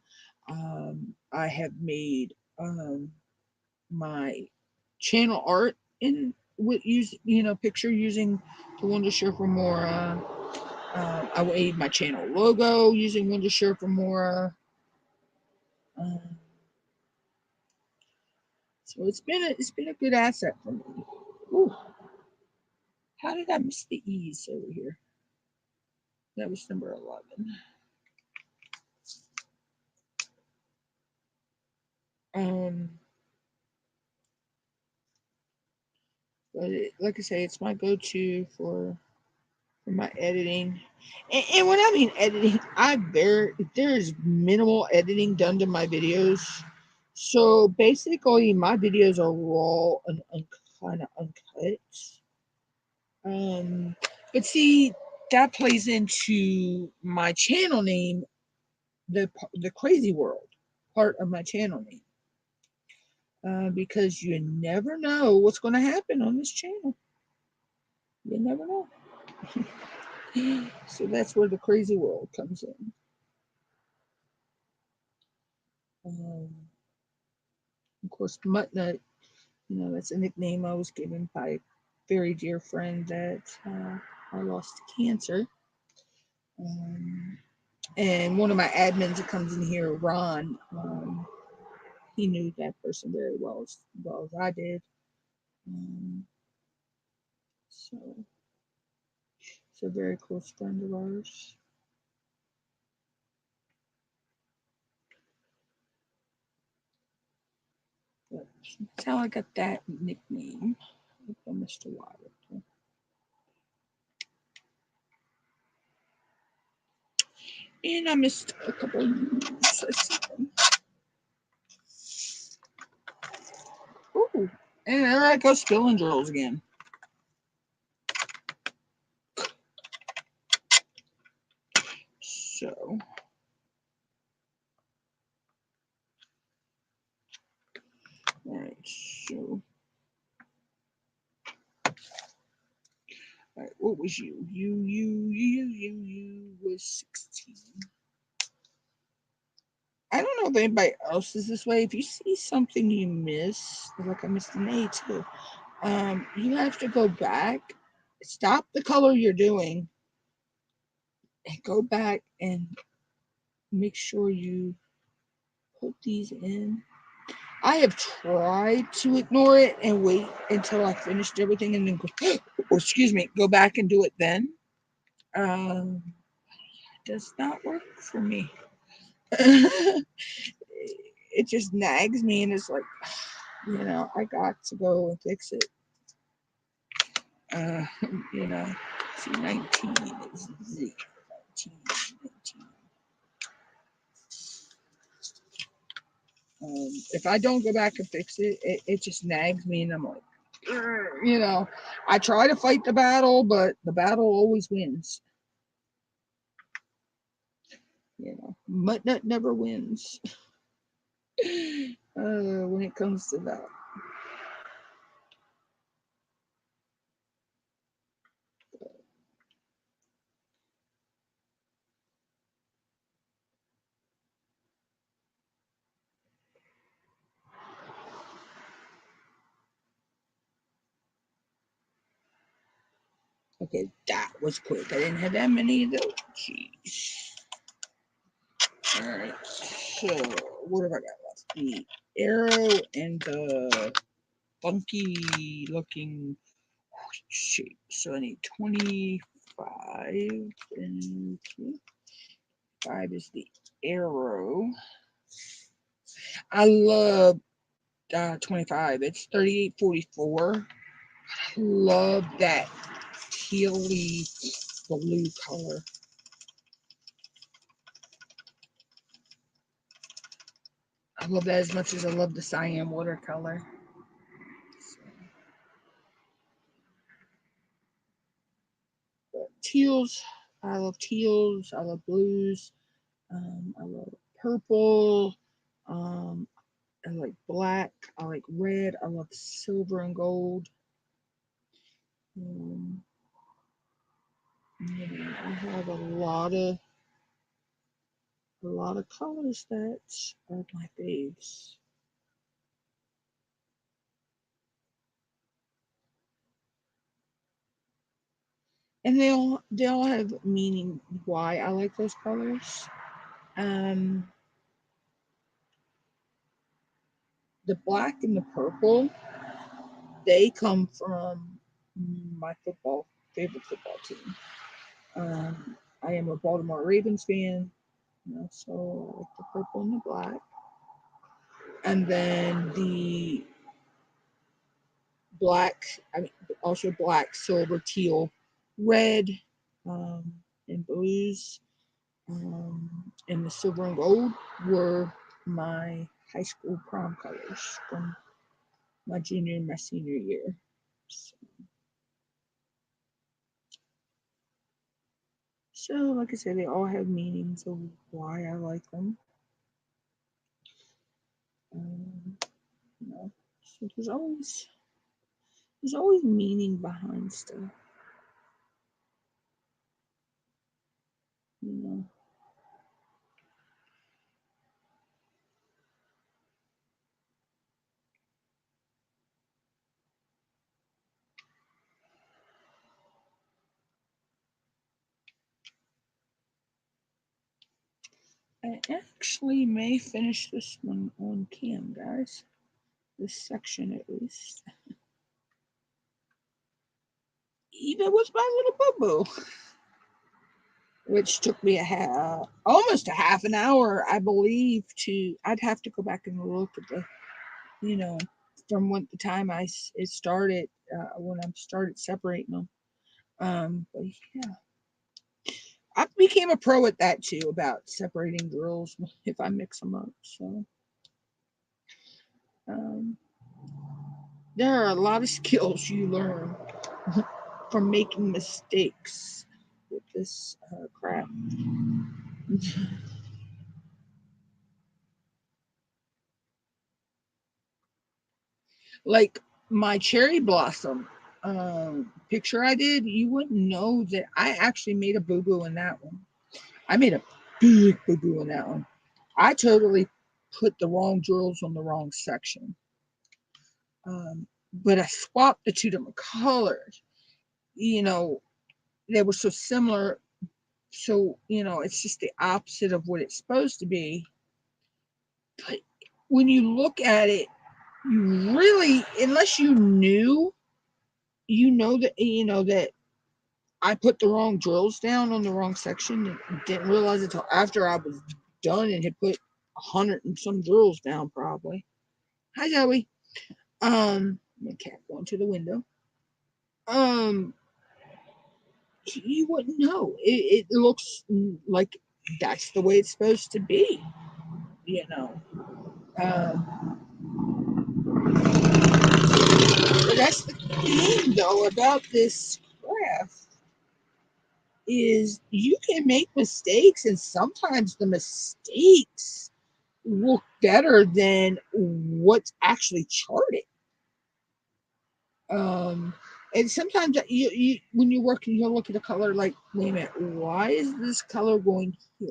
I have made my channel art in with picture using the One to Share for More. I made my channel logo using One to Share for More. So it's been a good asset for me. Ooh, how did I miss the E's over here? That was number 11. But like I say, it's my go-to for my editing. And when I mean editing, there is minimal editing done to my videos. So basically, my videos are raw and kind of uncut. But see, that plays into my channel name, the Crazy World part of my channel name, because you never know what's going to happen on this channel. You never know. So that's where the Crazy World comes in. Of course, Muttnut, that's a nickname I was given by a very dear friend that I lost to cancer. And one of my admins that comes in here, Ron, he knew that person very well as I did. So it's a very close friend of ours. But that's how I got that nickname from Mr. Wilder. And I missed a couple of names. Let's see them. Ooh, and there I go spilling drills again. So, alright, so, alright, what was you? You was 16. I don't know if anybody else is this way. If you see something you miss, like I missed an A too, you have to go back, stop the color you're doing, and go back and make sure you put these in. I have tried to ignore it and wait until I finished everything and then go back and do it then. It does not work for me. It just nags me and it's like, I got to go and fix it. Uh, see, 19 is Z. 19. If I don't go back and fix it, it just nags me, and I'm like, I try to fight the battle, but the battle always wins. Muttnut never wins when it comes to that. Okay, that was quick. I didn't have that many of those. Jeez. Alright, so what have I got left? The arrow and the funky looking shape. So I need 25 and 5 is the arrow. I love 25. It's 3844. Love that tealy blue color. I love that as much as I love the cyan watercolor. But teals, I love teals. I love blues. I love purple. I like black. I like red. I love silver and gold. Um, I have a lot of colors that are my faves. And they all have meaning why I like those colors. Um, the black and the purple, they come from my favorite football team. I am a Baltimore Ravens fan, so I like the purple and the black. And then the black, I mean, also black, silver, teal, red, um, and blues, and the silver and gold were my high school prom colors from my junior and my senior year. So, like I said, they all have meanings of why I like them. Um, you know, so there's always meaning behind stuff. You know, I actually may finish this one on cam, guys. This section at least. Even with my little boo boo, which took me almost a half an hour, I believe. I'd have to go back and look at you know, from when the time it started, when I started separating them. But yeah, I became a pro at that too, about separating drills if I mix them up. So um, there are a lot of skills you learn from making mistakes with this craft. Like my cherry blossom picture I did, you wouldn't know that I actually made a boo boo in that one. I made a big boo boo in that one. I totally put the wrong drills on the wrong section. But I swapped the two different colors. You know, they were so similar. So, it's just the opposite of what it's supposed to be. But when you look at it, you really, unless you knew, that I put the wrong drills down on the wrong section and didn't realize it until after I was done and had put 100 and some drills down, probably. Hi, Zoe. My cat going to the window. Um, you wouldn't know. It looks like that's the way it's supposed to be, you know. Um, but that's the thing, though, about this craft is you can make mistakes, and sometimes the mistakes look better than what's actually charted. Um, and sometimes when you're working, you'll look at a color like, wait a minute, why is this color going here?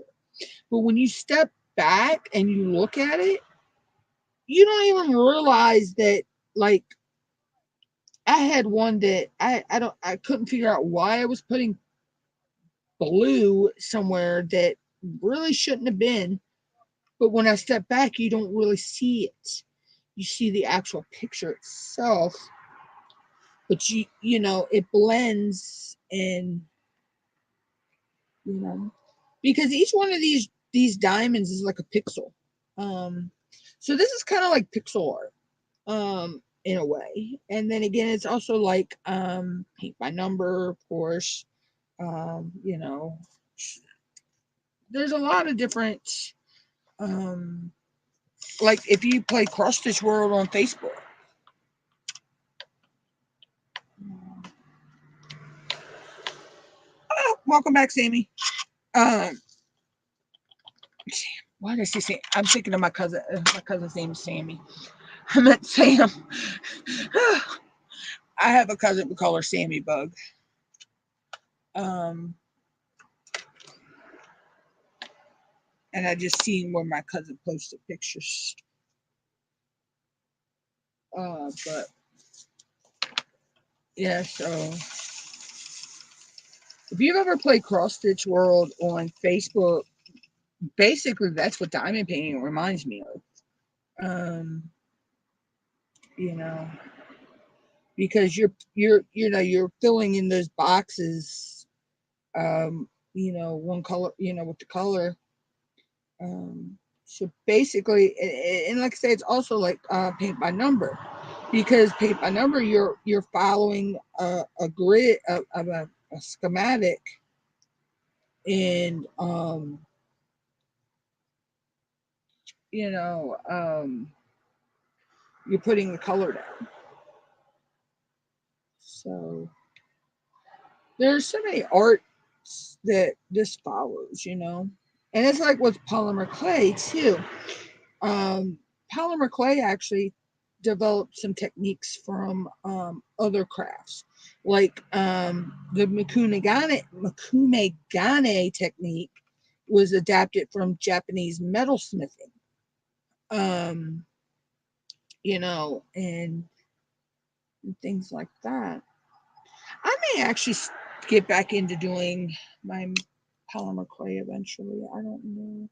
But when you step back and you look at it, you don't even realize that, like, I had one that I couldn't figure out why I was putting blue somewhere that really shouldn't have been. But when I step back, you don't really see it. You see the actual picture itself, but it blends, and you know because each one of these diamonds is like a pixel. Um, so this is kind of like pixel art, in a way. And then again, it's also like paint by number, of course. Um, you know, there's a lot of different, um, like if you play Cross Stitch World on Facebook. Oh, welcome back, Sammy. Um, Why did I say Sam? I'm thinking of my cousin. My cousin's name is Sammy. I meant Sam. I have a cousin. We call her Sammy Bug. Um, and I just seen where my cousin posted pictures. But yeah, so if you've ever played Cross Stitch World on Facebook, basically that's what diamond painting reminds me of. You know, because you're filling in those boxes, one color, with the color. So basically, and like I say, it's also like paint by number, because paint by number, you're following a grid of a schematic, and you know, you're putting the color down. So there's so many arts that this follows. And it's like with polymer clay too. Um, Polymer clay actually developed some techniques from other crafts, like the makumegane technique was adapted from Japanese metalsmithing. Um, and things like that. I may actually get back into doing my polymer clay eventually. I don't know.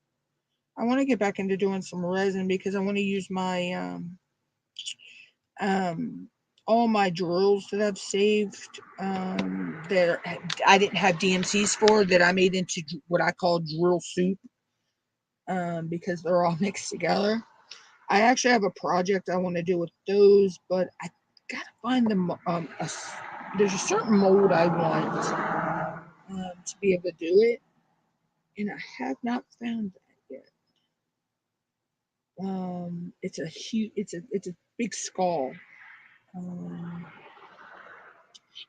I want to get back into doing some resin because I want to use my um, all my drills that I've saved, that I didn't have DMCs for, that I made into what I call drill soup, because they're all mixed together. I actually have a project I want to do with those, but I gotta find them. There's a certain mold I want to be able to do it, and I have not found that yet. It's a huge, it's a big skull. Um,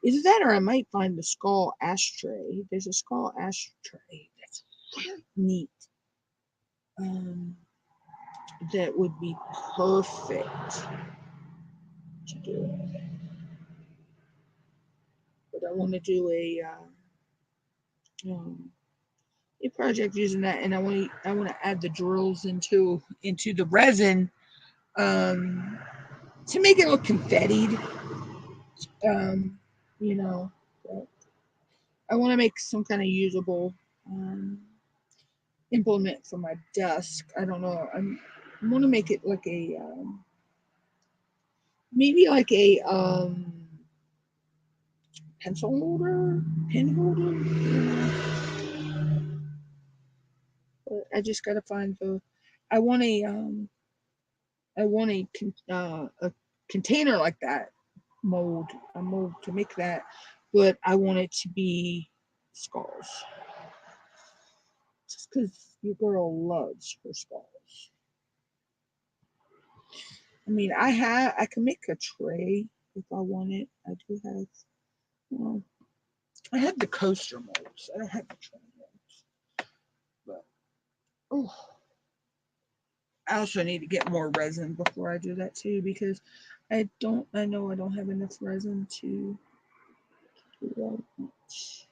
Either that, or I might find the skull ashtray. There's a skull ashtray that's really neat. Um, that would be perfect to do. But I want to do a project using that, and I want to add the drills into the resin, um, to make it look confettied. Um, you know, but I want to make some kind of usable implement for my desk. I don't know. I want to make it like maybe like a pencil holder, pen holder. But I just gotta find the. I want a container like that, a mold to make that, but I want it to be skulls, just because your girl loves her skulls. I mean, I can make a tray if I want it. I do have, well, I have the coaster molds. I don't have the tray molds, but oh, I also need to get more resin before I do that too, because I know I don't have enough resin to do that much.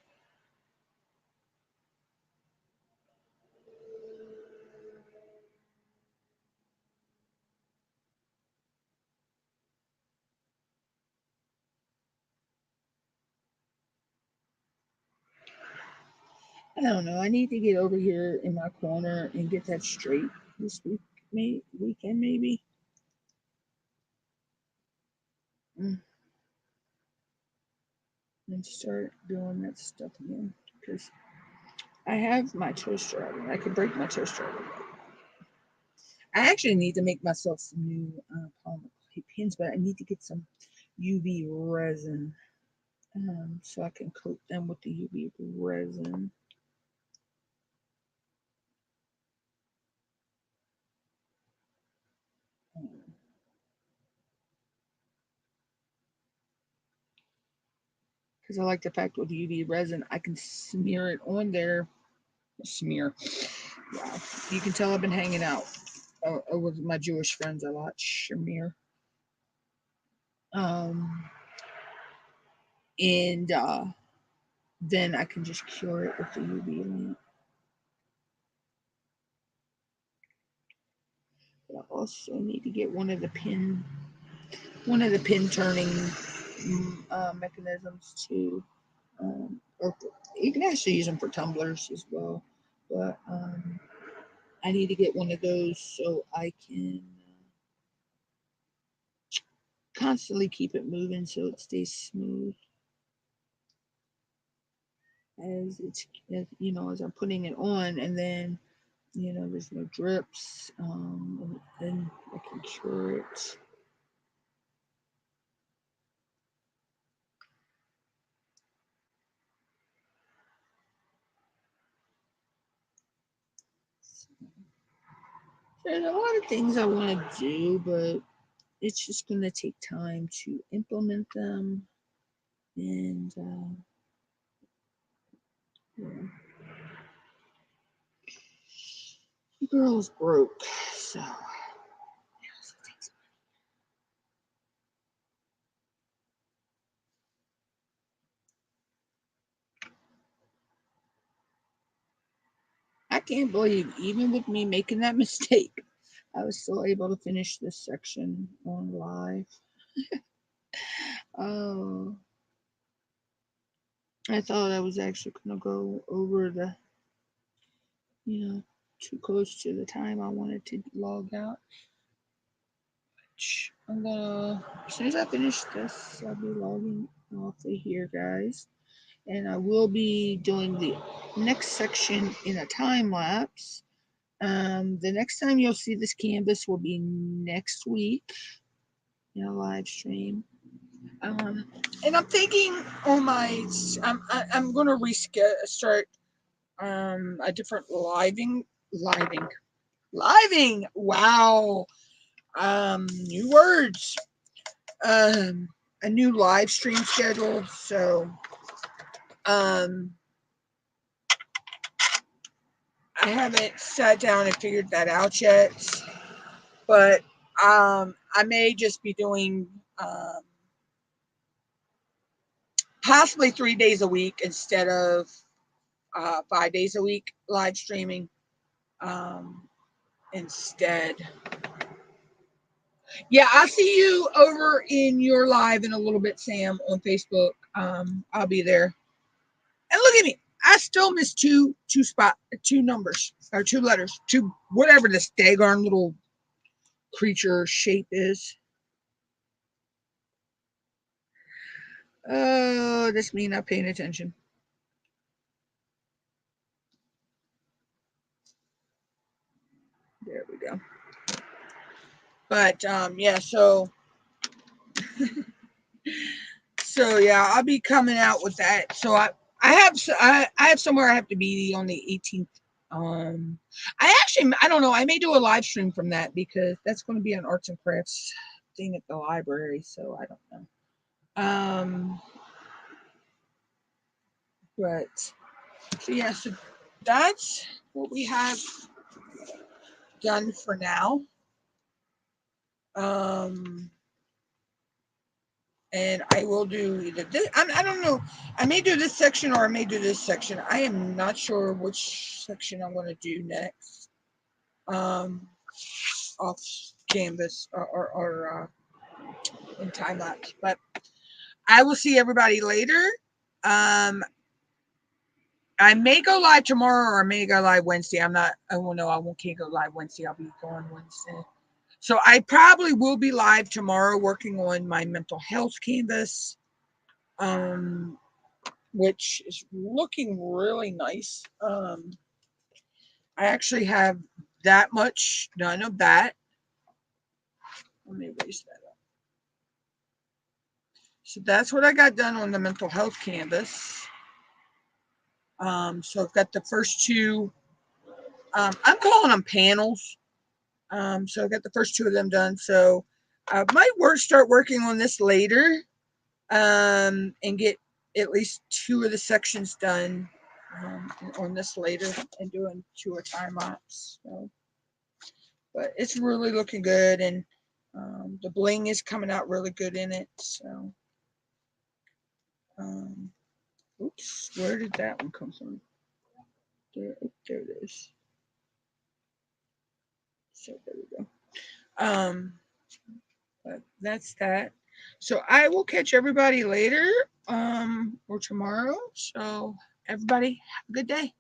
I don't know. I need to get over here in my corner and get that straight this weekend maybe. Mm, and start doing that stuff again, because I have my toaster oven. I could break my toaster oven. I actually need to make myself some new polymer clay pins, but I need to get some UV resin, so I can coat them with the UV resin. Because I like the fact with UV resin, I can smear it on there. Smear. Yeah. You can tell I've been hanging out with my Jewish friends a lot. Shamir. And then I can just cure it with the UV lamp. But I also need to get one of the pin turning mechanisms too. Or you can actually use them for tumblers as well. But I need to get one of those so I can constantly keep it moving so it stays smooth as it's, as I'm putting it on, and then there's no drips, and then I can cure it. There's a lot of things I want to do, but it's just going to take time to implement them. And yeah. The girl's broke, so I can't believe, even with me making that mistake, I was still able to finish this section on live. Oh, I thought I was actually going to go over the, too close to the time I wanted to log out. I'm gonna, as soon as I finish this, I'll be logging off of here, guys. And I will be doing the next section in a time lapse. The next time you'll see this canvas will be next week in a live stream. And I'm thinking on my, I'm going to start a different living. Wow. New words. A new live stream schedule. So, I haven't sat down and figured that out yet, but I may just be doing possibly 3 days a week instead of 5 days a week live streaming instead. Yeah, I'll see you over in your live in a little bit, Sam, on Facebook. I'll be there. And look at me. I still missed two numbers, or two letters, two, whatever this daggone little creature shape is. Oh, that's me not paying attention. There we go. But yeah, so yeah, I'll be coming out with that. So I have somewhere I have to be on the 18th. I don't know. I may do a live stream from that because that's going to be an arts and crafts thing at the library. So I don't know. But so yeah, so that's what we have done for now. And I will do either this. I don't know. I may do this section or I may do this section. I am not sure which section I'm going to do next. Off canvas or in time lapse. But I will see everybody later. I may go live tomorrow or I may go live Wednesday. I'm not. I won't know. Can't go live Wednesday. I'll be going Wednesday. So I probably will be live tomorrow working on my mental health canvas, which is looking really nice. I actually have that much done of that. Let me erase that up. So that's what I got done on the mental health canvas. So I've got the first two. I'm calling them panels. So I've got the first two of them done. So I might start working on this later and get at least two of the sections done on this later and doing 2 time lapse. So, but it's really looking good, and the bling is coming out really good in it. So, oops, where did that one come from? There it is. So there we go. But that's that. So I will catch everybody later, or tomorrow. So everybody have a good day.